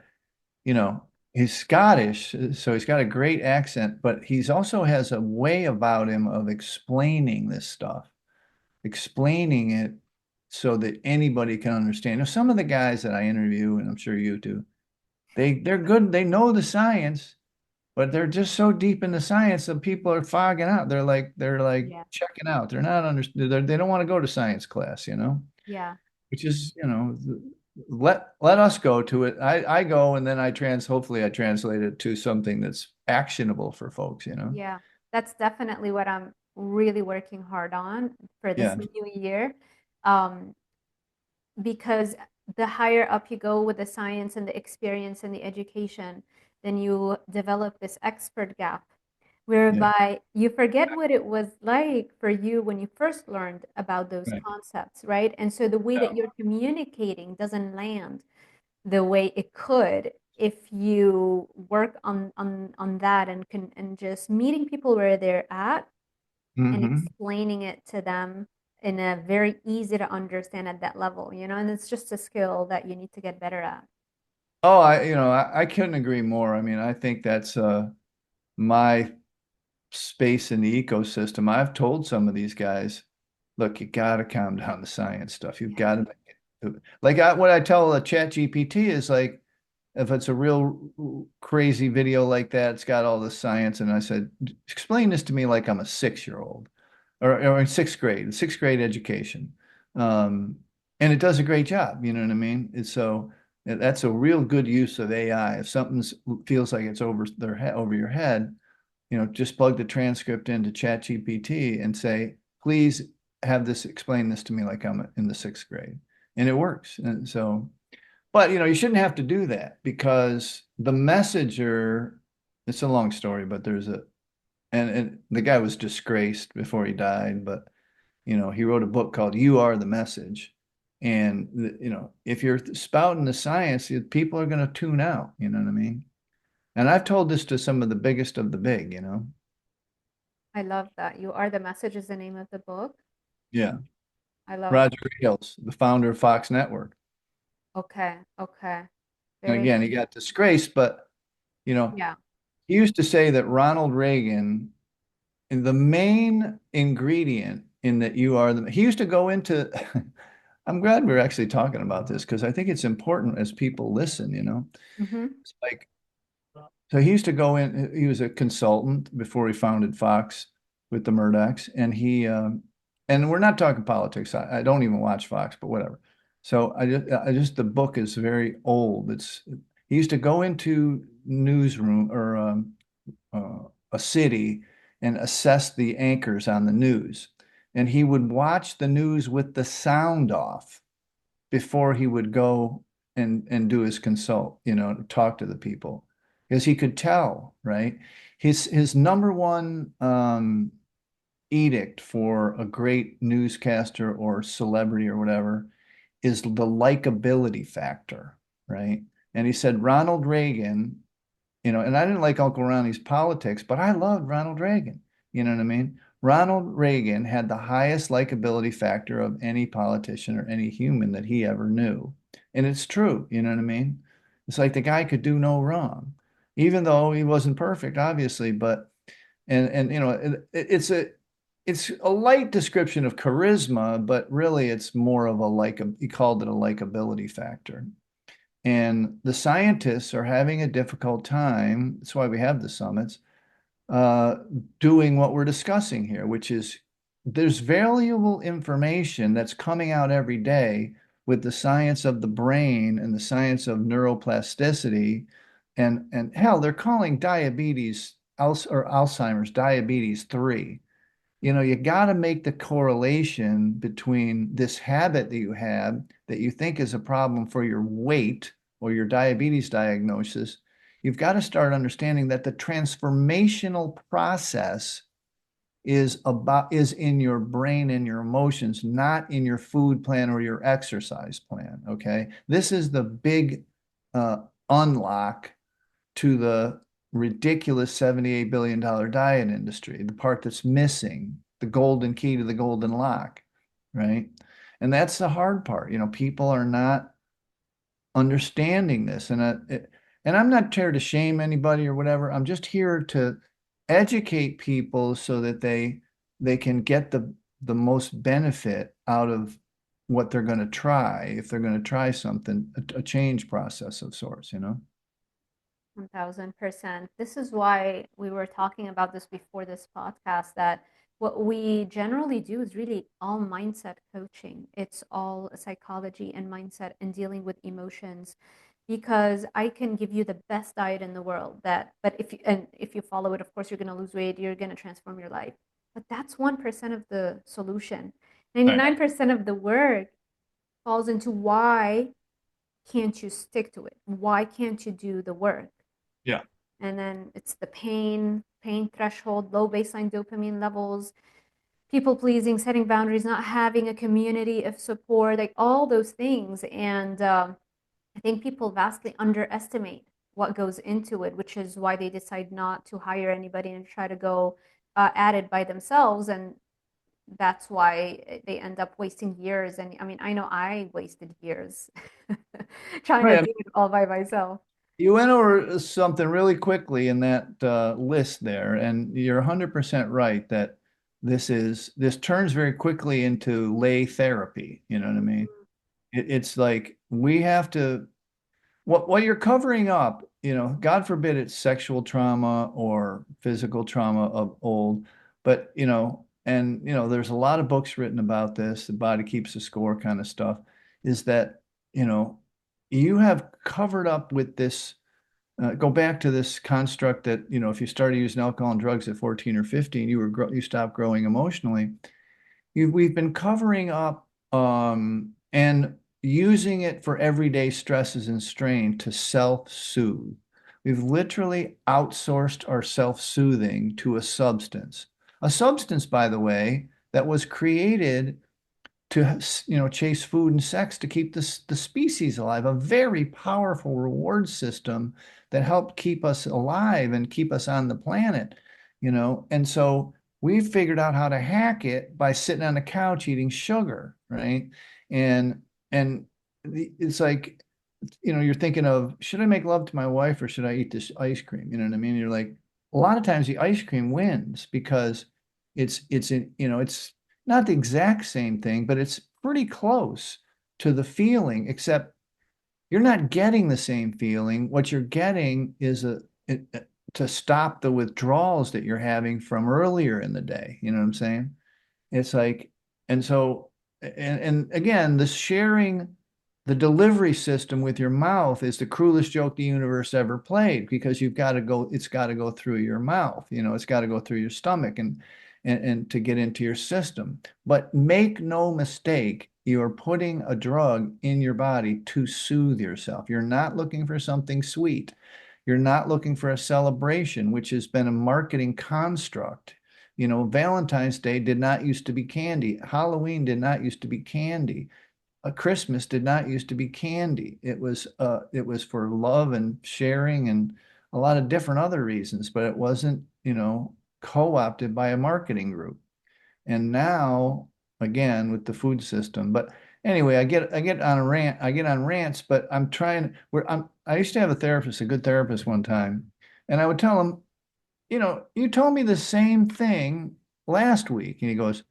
you know, he's Scottish, so he's got a great accent, but he's also has a way about him of explaining this stuff, explaining it so that anybody can understand. Now, some of the guys that I interview, and I'm sure you do, they're good, they know the science, but they're just so deep in the science that people are fogging out. They're like Yeah. checking out. They're not understood. They don't want to go to science class, Yeah. which is, let us go to it. I go and then hopefully I translate it to something that's actionable for folks, you know? Yeah, that's definitely what I'm really working hard on for this Yeah. new year. Um, because the higher up you go with the science and the experience and the education, then you develop this expert gap, Yeah. whereby you forget what it was like for you when you first learned about those Right. concepts, right? And so the way that you're communicating doesn't land the way it could if you work on that and can and just meeting people where they're at and Hmm. explaining it to them in a very easy to understand at that level, you know, and it's just a skill that you need to get better at. Oh, I couldn't agree more. I mean, I think that's my space in the ecosystem. I've told some of these guys, look, you got to calm down the science stuff. You've Yeah. got to like what I tell a chat GPT is like, if it's a real crazy video like that, it's got all the science. And I said, explain this to me like I'm a 6 year old or in sixth grade education. Um, and it does a great job. You know what I mean? It's so that's a real good use of AI. If something feels like it's over their head, over your head, just plug the transcript into ChatGPT and say, please have this explain this to me like I'm in the sixth grade. And it works. And so, but you shouldn't have to do that because the messenger, it's a long story, but and the guy was disgraced before he died, but he wrote a book called You Are the Message. And if you're spouting the science, people are going to tune out, you know what I mean? And I've told this to some of the biggest of the big. I love that. You Are the Message is the name of the book. Yeah. I love that. Roger Ailes, the founder of Fox Network. Okay, okay. And Very, again, he got disgraced, but you know, yeah. he used to say that Ronald Reagan, and the main ingredient in that you are the, he used to go into, I'm glad we're actually talking about this because I think it's important as people listen. Mm-hmm. It's like, so he used to go in, he was a consultant before he founded Fox with the Murdochs. And we're not talking politics. I don't even watch Fox, but whatever. So the book is very old. He used to go into newsroom or a city and assess the anchors on the news. And he would watch the news with the sound off before he would go and do his consult, talk to the people, because he could tell, right? His number one edict for a great newscaster or celebrity or whatever is the likability factor, right? And he said Ronald Reagan, and I didn't like Uncle Ronnie's politics, but I loved Ronald Reagan. You know what I mean? Ronald Reagan had the highest likability factor of any politician or any human that he ever knew. And it's true, you know what I mean? It's like the guy could do no wrong, even though he wasn't perfect, obviously, but and it's a light description of charisma, but really it's more of he called it a likability factor. And the scientists are having a difficult time. That's why we have the summits, uh, doing what we're discussing here, which is there's valuable information that's coming out every day with the science of the brain and the science of neuroplasticity. And hell, they're calling diabetes or Alzheimer's diabetes 3. You got to make the correlation between this habit that you have that you think is a problem for your weight or your diabetes diagnosis. You've got to start understanding that the transformational process is in your brain and your emotions, not in your food plan or your exercise plan. Okay. This is the big uh, unlock to the ridiculous $78 billion diet industry, the part that's missing, the golden key to the golden lock, right? And that's the hard part. People are not understanding this. And I'm not here to shame anybody or whatever. I'm just here to educate people so that they can get the most benefit out of what they're going to try if they're going to try something, a change process of sorts. 1000%. This is why we were talking about this before this podcast, that what we generally do is really all mindset coaching. It's all psychology and mindset and dealing with emotions because I can give you the best diet in the world that but if you follow it, of course you're going to lose weight, you're going to transform your life. But that's 1% of the solution. Right. 99% of the work falls into why can't you stick to it? Why can't you do the work? Yeah. And then it's the pain threshold, low baseline dopamine levels, people pleasing, setting boundaries, not having a community of support, like all those things. And I think people vastly underestimate what goes into it, which is why they decide not to hire anybody and try to go at it by themselves. And that's why they end up wasting years. And I mean, I know I wasted years trying to Right. do it all by myself. You went over something really quickly in that list there, and you're 100% right that this turns very quickly into lay therapy. You know what I mean? It's like we have to what you're covering up, God forbid it's sexual trauma or physical trauma of old, but there's a lot of books written about this, the body keeps the score kind of stuff, is that, you know, you have covered up with this, go back to this construct that, if you started using alcohol and drugs at 14 or 15, you stopped growing emotionally. We've been covering up and using it for everyday stresses and strain to self-soothe. We've literally outsourced our self-soothing to a substance. A substance, by the way, that was created to chase food and sex to keep the species alive, a very powerful reward system that helped keep us alive and keep us on the planet. And so we figured out how to hack it by sitting on the couch eating sugar, right? And it's like, you're thinking of, should I make love to my wife or should I eat this ice cream? You know what I mean? You're like, a lot of times the ice cream wins because it's not the exact same thing, but it's pretty close to the feeling, except you're not getting the same feeling. What you're getting is to stop the withdrawals that you're having from earlier in the day. You know what I'm saying? It's like, and so, and again, the sharing the delivery system with your mouth is the cruelest joke the universe ever played because it's got to go through your mouth, it's got to go through your stomach and to get into your system. But make no mistake, you're putting a drug in your body to soothe yourself. You're not looking for something sweet. You're not looking for a celebration, which has been a marketing construct. Valentine's Day did not used to be candy. Halloween did not used to be candy. Christmas did not used to be candy. It was for love and sharing and a lot of different other reasons, but it wasn't, co-opted by a marketing group. And now, again, with the food system. But anyway, I get on a rant, I get on rants, but I used to have a therapist, a good therapist one time, and I would tell him, you told me the same thing last week. And he goes,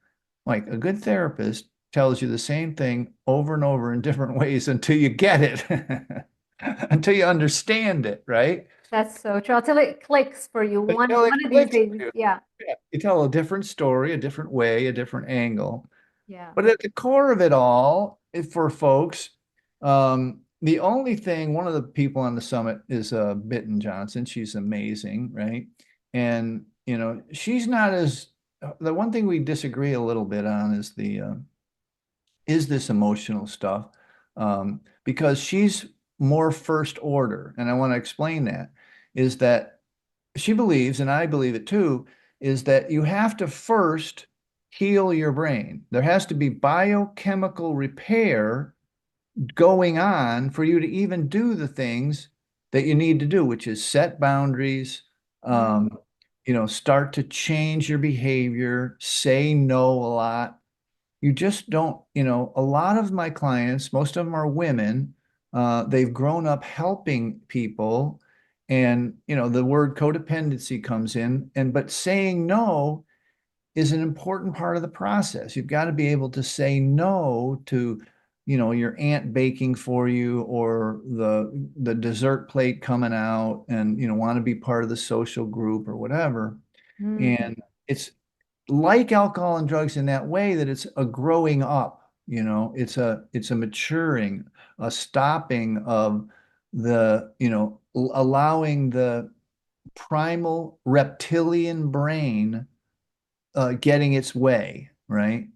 like, a good therapist tells you the same thing over and over in different ways until you get it, until you understand it, right? That's so true. Until it clicks for you Until it one of these clicks days. for you. Yeah. Yeah. You tell a different story, a different way, a different angle. Yeah. But at the core of it all, for folks, the only thing, one of the people on the summit is Bitten Johnson. She's amazing, right? And she's not as the one thing we disagree a little bit on is this emotional stuff, because she's more first order, and I want to explain that is that she believes, and I believe it too, is that you have to first heal your brain. There has to be biochemical repair going on for you to even do the things that you need to do, which is set boundaries, Mm. um, start to change your behavior, say no a lot. You just don't, a lot of my clients, most of them are women. They've grown up helping people, and the word codependency comes in, but saying no is an important part of the process. You've got to be able to say no to, your aunt baking for you or the dessert plate coming out and want to be part of the social group or whatever. Mm. And it's like alcohol and drugs in that way that it's a growing up, it's a maturing, a stopping of allowing the primal reptilian brain getting its way, right?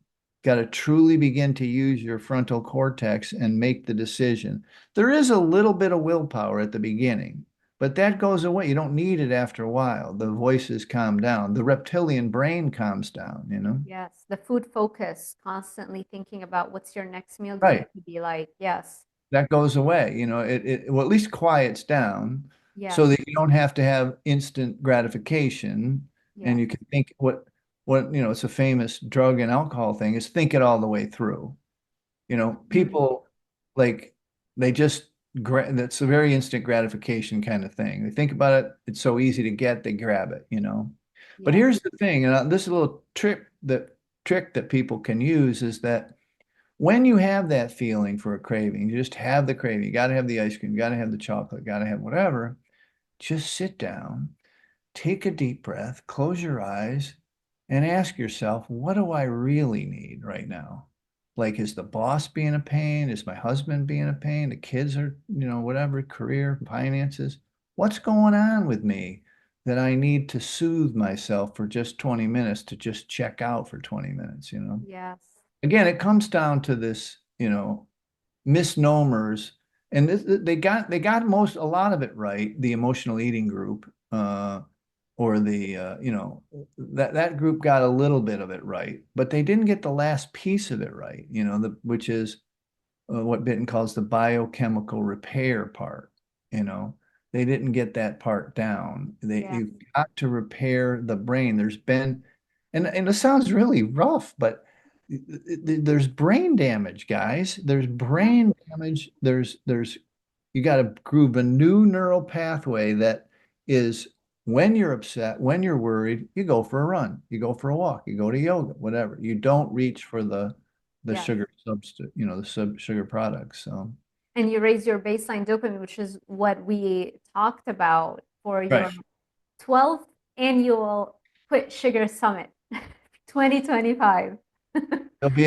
Got to truly begin to use your frontal cortex and make the decision. There is a little bit of willpower at the beginning, but that goes away. You don't need it after a while. The voices calm down. The reptilian brain calms down. Yes, the food focus, constantly thinking about what's your next meal going Right. to be like. Yes, That goes away. It well, at least quiets down so yes, that you don't have to have instant gratification and yes. you can think it's a famous drug and alcohol thing is think it all the way through. Mhm. People like they just that's a very instant gratification kind of thing. They think about it, it's so easy to get, they grab it. But Yes, here's the thing, and this is a little trick that people can use is that when you have that feeling for a craving, you just have the craving, you got to have the ice cream, you got to have the chocolate, got to have whatever, just sit down, take a deep breath, close your eyes, and ask yourself, what do I really need right now? Like, is the boss being a pain? Is my husband being a pain? The kids are, whatever, career, finances. What's going on with me that I need to soothe myself for just 20 minutes to just check out for 20 minutes? yes, Again, it comes down to this, misnomers, and they got a lot of it right. The emotional eating group, or that group got a little bit of it right, but they didn't get the last piece of it right. Which is what Bitten calls the biochemical repair part. You know, they didn't get that part down. yes, You've got to repair the brain. And it sounds really rough, but there's brain damage, guys. There's yes, brain damage. You got to groove a new neural pathway that is when you're upset, when you're worried, you go for a run, you go for a walk, you go to yoga, whatever. You don't reach for the yes. sugar substitute, sugar products. So And you raise your baseline dopamine, which is what we talked about for right. your 12th annual Quit Sugar Summit 2025. There'll be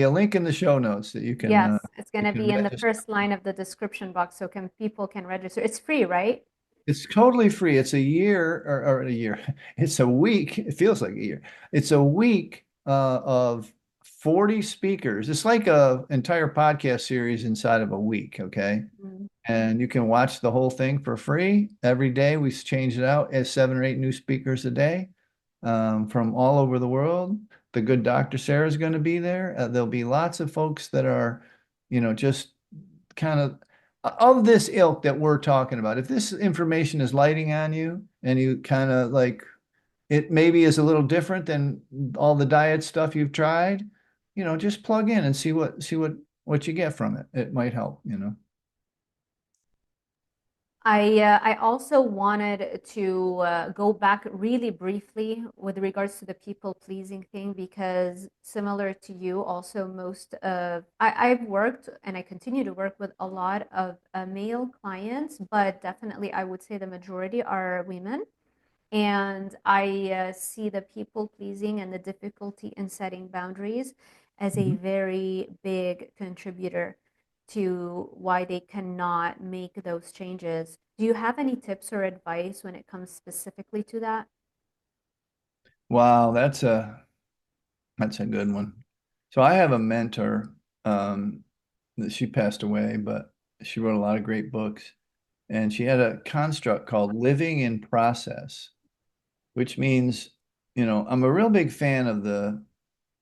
a link in the show notes that you can Yes, it's going you to can be in the register. first line of the description box so people can register. It's free, right? It's totally free. It's a year or a year. It's a week. It feels like a year. It's a week of 40 speakers. It's like a entire podcast series inside of a week, okay? Mm. And you can watch the whole thing for free. Every day we change it out as 7 or 8 new speakers a day from all over the world. The good Dr. Sarah is going to be there. There'll be lots of folks that are, just kind of this ilk that we're talking about. If this information is lighting on you and you kind of like it maybe is a little different than all the diet stuff you've tried, just plug in and see what you get from it. It might help. I also wanted to go back really briefly with regards to the people pleasing thing because similar to you, also I've worked and I continue to work with a lot of male clients, but definitely I would say the majority are women. And I see the people pleasing and the difficulty in setting boundaries as a Mhm. very big contributor to why they cannot make those changes. Do you have any tips or advice when it comes specifically to that? Wow, that's a good one. So I have a mentor that she passed away, but she wrote a lot of great books. And she had a construct called living in process, which means, I'm a real big fan of the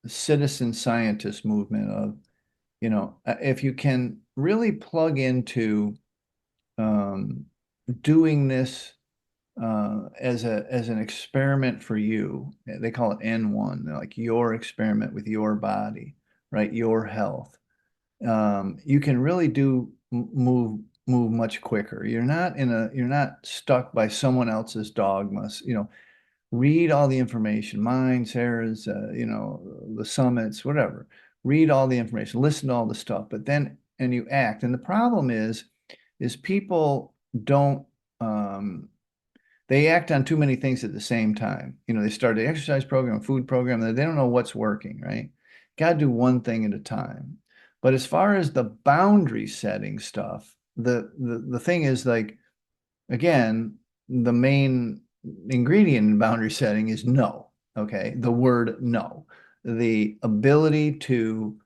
citizen scientist movement of, if you can really plug into um, doing this as an experiment for you. They call it N1, like your experiment with your body, right? Your health. You can really move much quicker. You're not stuck by someone else's dogmas. Read all the information, mine, Sarah's, the summits, whatever. Read all the information, listen to all the stuff, but then and you act. And the problem is people don't they act on too many things at the same time. They start an exercise program, a food program, and they don't know what's working, right? Got to do one thing at a time. But as far as the boundary setting stuff, the thing is like, again, the main ingredient in boundary setting is no. Okay. The word no. The ability to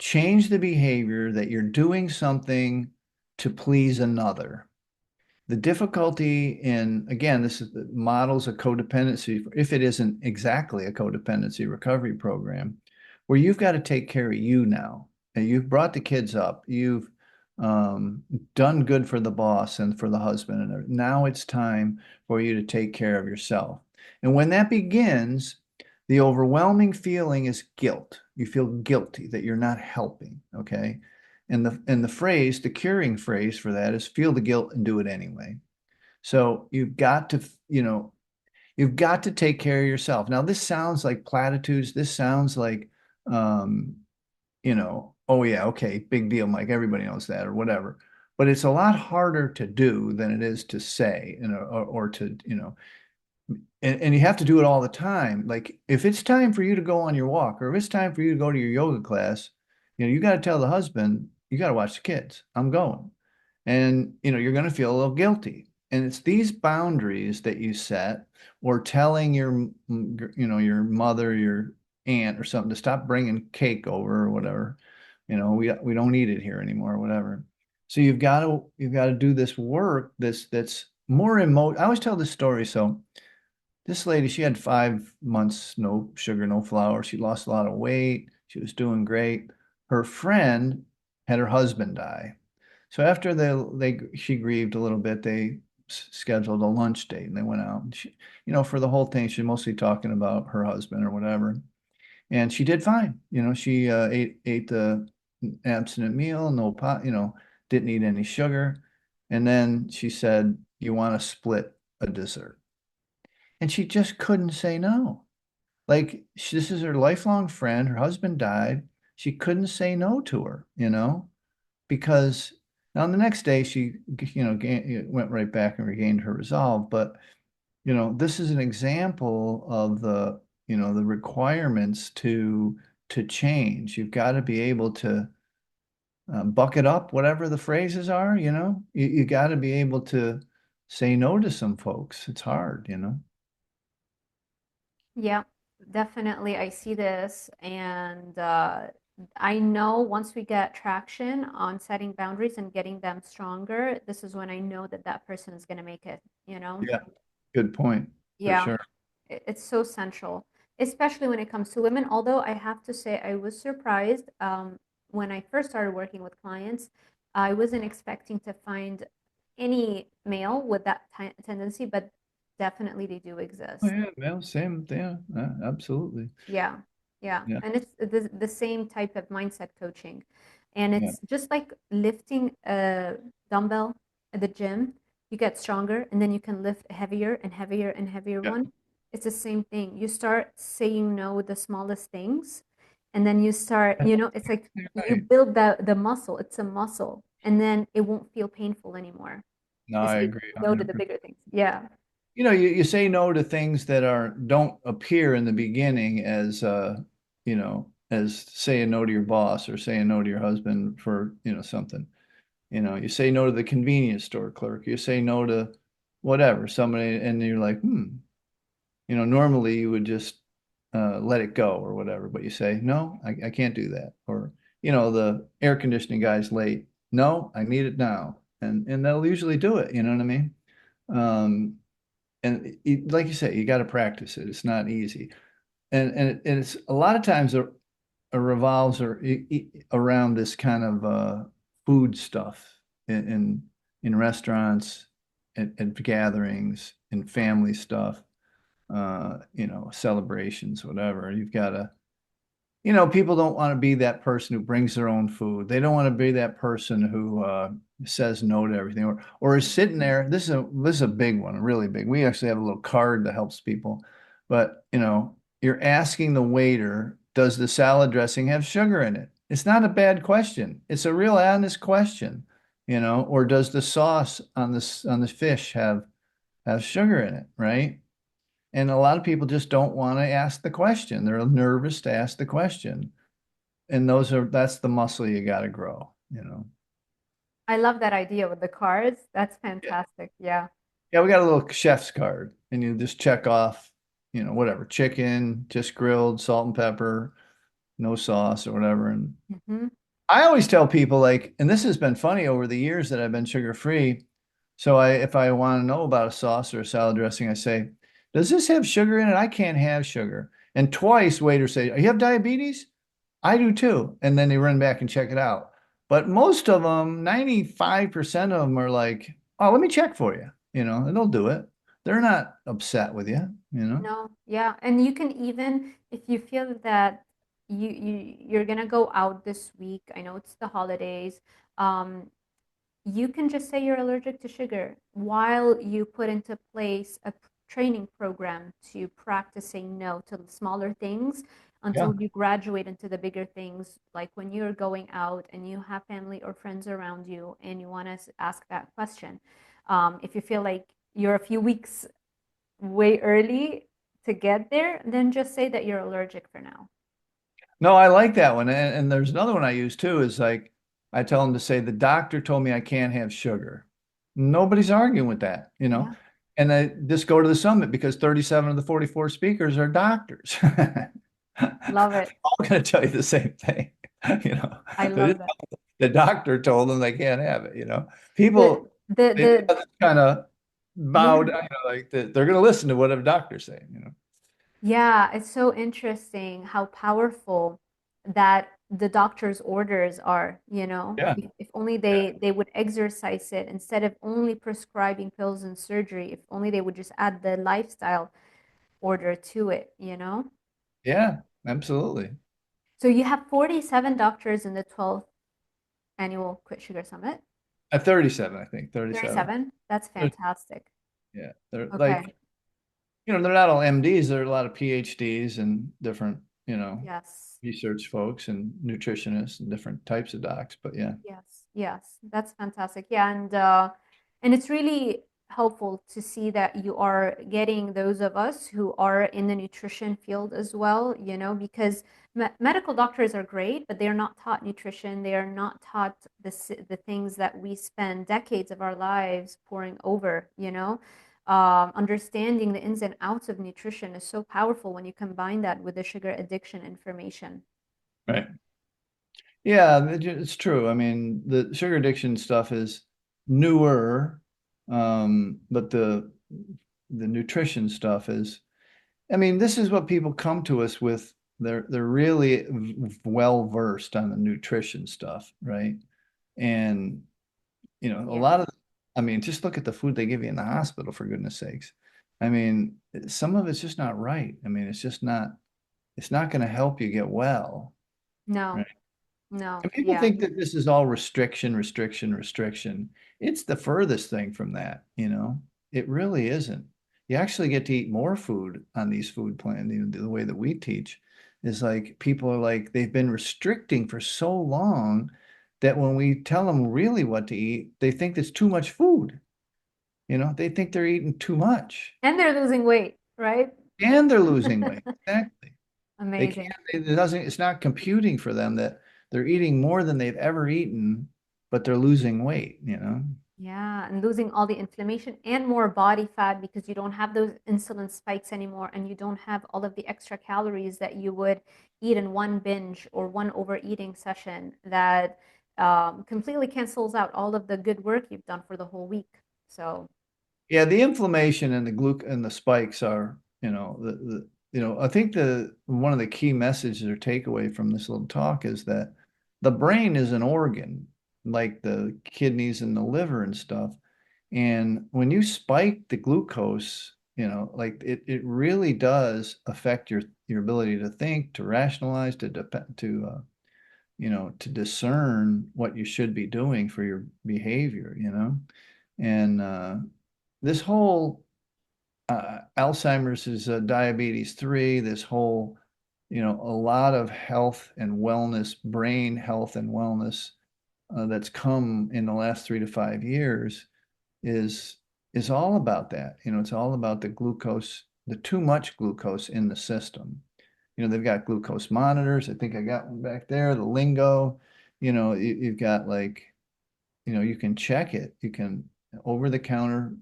change the behavior that you're doing something to please another. The difficulty in, again, this is models of codependency, if it isn't exactly a codependency recovery program, where you've got to take care of you now. And you've brought the kids up, you've done good for the boss and for the husband, and now it's time for you to take care of yourself. And when that begins, the overwhelming feeling is guilt. You feel guilty that you're not helping, okay? And the phrase, the curing phrase for that is feel the guilt and do it anyway. So you've got to take care of yourself. Now, this sounds like platitudes. This sounds like, um, oh yeah, okay, big deal, Mike. Everybody knows that or whatever. But it's a lot harder to do than it is to say, or to, and you have to do it all the time. Like if it's time for you to go on your walk or if it's time for you to go to your yoga class, you got to tell the husband, you got to watch the kids. I'm going. And, you're going to feel a little guilty. And it's these boundaries that you set or telling your mother, your aunt or something to stop bringing cake over or whatever. We don't eat it here anymore or whatever. So you've got to do this work that's more remote. I always tell this story. So this lady, she had 5 months, no sugar, no flour. She lost a lot of weight. She was doing great. Her friend had her husband die. So after she grieved a little bit, they scheduled a lunch date and they went out. And she, for the whole thing, she's mostly talking about her husband or whatever. And she did fine. She ate the abstinent meal, no pot, didn't eat any sugar. And then she said, "You want to split a dessert?" And she just couldn't say no. Like this is her lifelong friend. Her husband died. She couldn't say no to her, because now the next day she, went right back and regained her resolve. But, this is an example of the requirements to change. You've got to be able to bucket up whatever the phrases are, you got to be able to say no to some folks. It's hard. Yeah, definitely. I see this, and I know once we get traction on setting boundaries and getting them stronger, this is when I know that that person is going to make it, you know? Yeah, good point for Yeah, sure. it's so central, especially when it comes to women. Although I have to say, I was surprised when I first started working with clients. I wasn't expecting to find any male with that tendency, but definitely they do Oh, exist. yeah, well, same, yeah, absolutely. Yeah, yeah. Yeah, And it's the same type of mindset coaching. And yeah, it's just like lifting a dumbbell at the gym. You get stronger and then you can lift a heavier and heavier and heavier yeah. one. It's the same thing. You start saying no with the smallest things. And then you start, it's like You're you right. build the muscle. It's a muscle. And then it won't feel painful anymore. No, You I say agree no to the 100%. bigger things. Yeah. You say no to things that don't appear in the beginning as saying no to your boss or saying no to your husband for, something. You say no to the convenience store clerk. You say no to whatever, somebody, and you're like, normally you would just let it go or whatever, but you say, no, I can't do that. Or, the air conditioning guy's late. No, I need it now. And they'll usually do it, you know what I mean? Um, like you say, you got to practice it. It's not easy. And it's a lot of times it revolves around this kind of food stuff in restaurants, at gatherings, in family stuff, celebrations, whatever. You've got to, people don't want to be that person who brings their own food. They don't want to be that person who says no to everything or is sitting there. This is a big one, really big. We actually have a little card that helps people. But, you're asking the waiter, does the salad dressing have sugar in it? It's not a bad question. It's a real honest question, or does the sauce on this fish have has sugar in it, right? And a lot of people just don't want to ask the question. They're nervous to ask the question. And that's the muscle you got to grow, you know. I love that idea with the cards. That's Yeah. fantastic. Yeah. Yeah, we got a little chef's card and you just check off, whatever, chicken, just grilled, salt and pepper, no sauce or whatever. And Hmm. I always tell people like, and this has been funny over the years that I've been sugar free. So if I want to know about a sauce or a salad dressing, I say, does this have sugar in it? I can't have sugar. And twice waiters say, you have diabetes? I do too. And then they run back and check it out. But most of them, 95% of them are like, oh, let me check for you, and they'll do it. They're not upset with you. No, yeah. And you can even, if you feel that you're gonna go out this week, I know it's the holidays, um, you can just say you're allergic to sugar while you put into place a training program to practice saying no to the smaller things Yeah. until you graduate into the bigger things. Like when you're going out and you have family or friends around you and you want to ask that question. If you feel like you're a few weeks way early to get there, then just say that you're allergic for now. No, I like that one. And there's another one I use too, is like I tell them to say, the doctor told me I can't have sugar. Nobody's arguing with that. Yeah, And I just go to the summit because 37 of the 44 speakers are doctors. love it. All going to tell you the same thing. You know, I They love just- that. the doctor told them they can't have it. The People, they the kind of yeah. bow down, like they're going to listen to whatever doctor's saying. Yeah, it's so interesting how powerful that the doctor's orders are, you know? Yeah. If only Yeah. they would exercise it instead of only prescribing pills and surgery, if only they would just add the lifestyle order to it, you know? Yeah, absolutely. So you have 47 doctors in the 12th annual Quit Sugar Summit. At 37, I think, 37. 37? That's fantastic. Yeah, they're Okay. like, they're not all MDs. There are a lot of PhDs and different, Yes. research folks and nutritionists and different types of docs. But yeah, Yes, yes, that's fantastic. Yeah, and it's really helpful to see that you are getting those of us who are in the nutrition field as well, you know, because medical doctors are great, but they're not taught nutrition. They are not taught the things that we spend decades of our lives pouring over, you know. Understanding the ins and outs of nutrition is so powerful when you combine that with the sugar addiction information. right. Yeah, it's true. I mean, the sugar addiction stuff is newer, but the nutrition stuff is, I mean, this is what people come to us with. They're really well versed on the nutrition stuff, right? And a Yeah. lot of, I mean, just look at the food they give you in the hospital, for goodness sakes. I mean, some of it's just not right. I mean, it's not going to help you get well, No, right? no, And people yeah. think that this is all restriction, restriction, restriction. It's the furthest thing from that. It really isn't. You actually get to eat more food on these food plans. The way that we teach is like people are like they've been restricting for so long that when we tell them really what to eat, they think there's too much food. They think they're eating too much And they're losing weight, right? and they're losing weight. Exactly. They can't, Amazing. it's not computing for them that they're eating more than they've ever eaten, but they're losing weight. Yeah, and losing all the inflammation and more body fat because you don't have those insulin spikes anymore and you don't have all of the extra calories that you would eat in one binge or one overeating session that completely cancels out all of the good work you've done for the whole week. So, Yeah, the inflammation and the and the spikes are, I think the one of the key messages or takeaway from this little talk is that the brain is an organ, like the kidneys and the liver and stuff. And when you spike the glucose, like it really does affect your ability to think, to rationalize, to depend, to discern what you should be doing for your behavior. And this whole Alzheimer's is diabetes 3, this whole, a lot of health and wellness, brain health and wellness that's come in the last 3 to 5 years is is all about that. It's all about the glucose, the too much glucose in the system. They've got glucose monitors. I think I got one back there, the Lingo. You've got like, you can check it. You can over the counter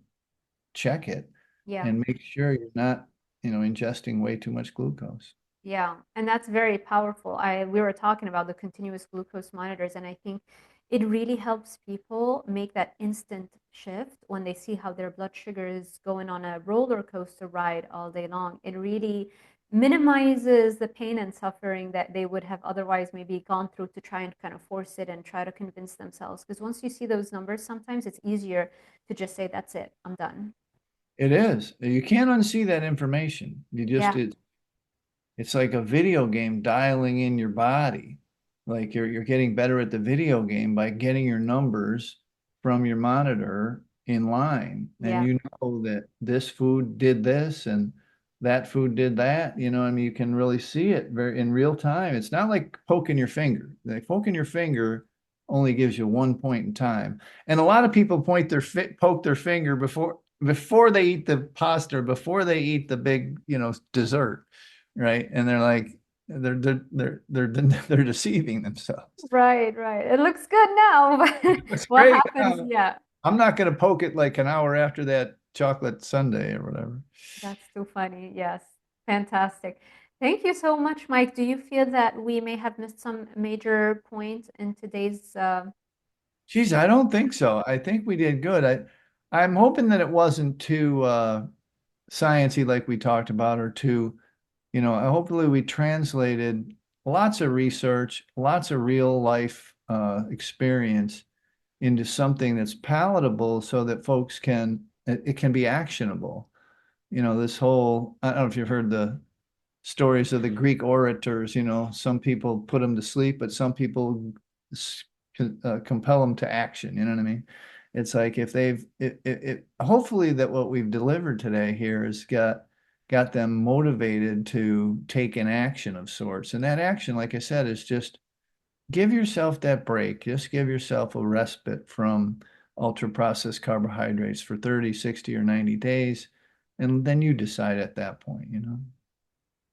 check it Yeah. and make sure you're not, ingesting way too much glucose. Yeah, and that's very powerful. We were talking about the continuous glucose monitors, and I think it really helps people make that instant shift when they see how their blood sugar is going on a roller coaster ride all day long. It really minimizes the pain and suffering that they would have otherwise maybe gone through to try and kind of force it and try to convince themselves. Because once you see those numbers, sometimes it's easier to just say, "That's it, I'm done." It is. You can't unsee that information. Yeah, It's like a video game dialing in your body. Like you're getting better at the video game by getting your numbers from your monitor in line. And yeah, you know that this food did this and that food did that. I mean, you can really see it very in real time. It's not like poking your finger. Like poking your finger only gives you one point in time. And a lot of people poke their finger before they eat the pasta or before they eat the big, dessert, right? And they're like, they're deceiving themselves. right, right. It looks good now, but It's what great. happens? Yeah. I'm not going to poke it like an hour after that chocolate sundae or whatever. That's too funny. Yes. Fantastic. Thank you so much, Mike. Do you feel that we may have missed some major points in today's Geez, I don't think so. I think we did good. I'm hoping that it wasn't too sciencey like we talked about, or too, hopefully we translated lots of research, lots of real life experience into something that's palatable so that folks it can be actionable. This whole, I don't know if you've heard the stories of the Greek orators, some people put them to sleep, but some people compel them to action. You know what I mean? It's like if hopefully that what we've delivered today here has got them motivated to take an action of sorts. And that action, like I said, is just give yourself that break. Just give yourself a respite from ultra processed carbohydrates for 30, 60, or 90 days. And then you decide at that point.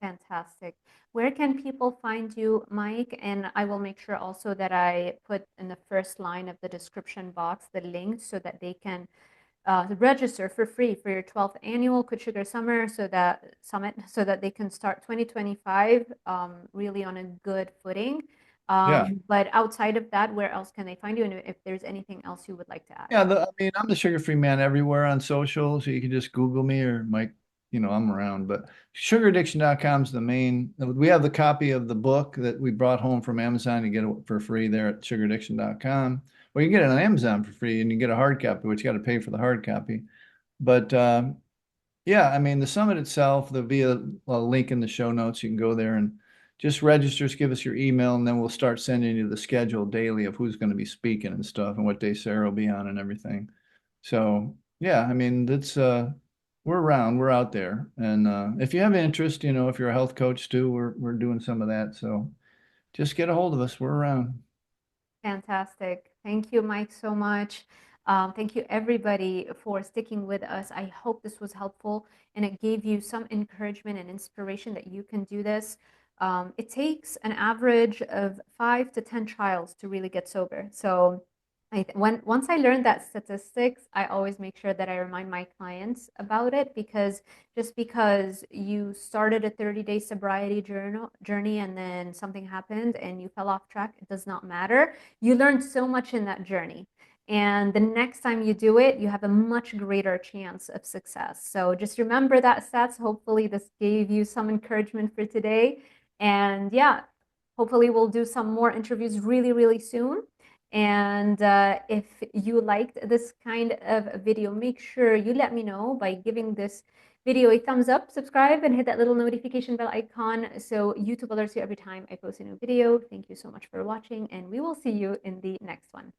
fantastic. Where can people find you, Mike? And I will make sure also that I put in the first line of the description box the link so that they can register for free for your 12th annual Quit Sugar Summer Summit so that they can start 2025 really on a good footing. Yeah. But outside of that, where else can they find you? And if there's anything else you would like to add? Yeah, I mean, I'm the sugar-free man everywhere on social, so you can just Google me or Mike, I'm around. But sugaraddiction.com is the main. We have the copy of the book that we brought home from Amazon. You get it for free there at sugaraddiction.com. Or you can get it on Amazon for free and you get a hard copy, which you got to pay for the hard copy. But yeah, I mean, the summit itself, there'll be a link in the show notes. You can go there and just register, just give us your email, and then we'll start sending you the schedule daily of who's going to be speaking and stuff and what day Sarah will be on and everything. So yeah, I mean, we're around, we're out there. And if you have interest, if you're a health coach too, we're doing some of that. So just get a hold of us. We're around. Fantastic. Thank you, Mike, so much. Thank you, everybody, for sticking with us. I hope this was helpful and it gave you some encouragement and inspiration that you can do this. It takes an average of 5 to 10 trials to really get sober. So once I learned that statistics, I always make sure that I remind my clients about it because just because you started a 30-day sobriety journey and then something happened and you fell off track, it does not matter. You learned so much in that journey. And the next time you do it, you have a much greater chance of success. So just remember that stats. Hopefully this gave you some encouragement for today. And yeah, hopefully we'll do some more interviews really, really soon. And if you liked this kind of video, make sure you let me know by giving this video a thumbs up, subscribe, and hit that little notification bell icon so YouTube alerts you every time I post a new video. Thank you so much for watching, and we will see you in the next one.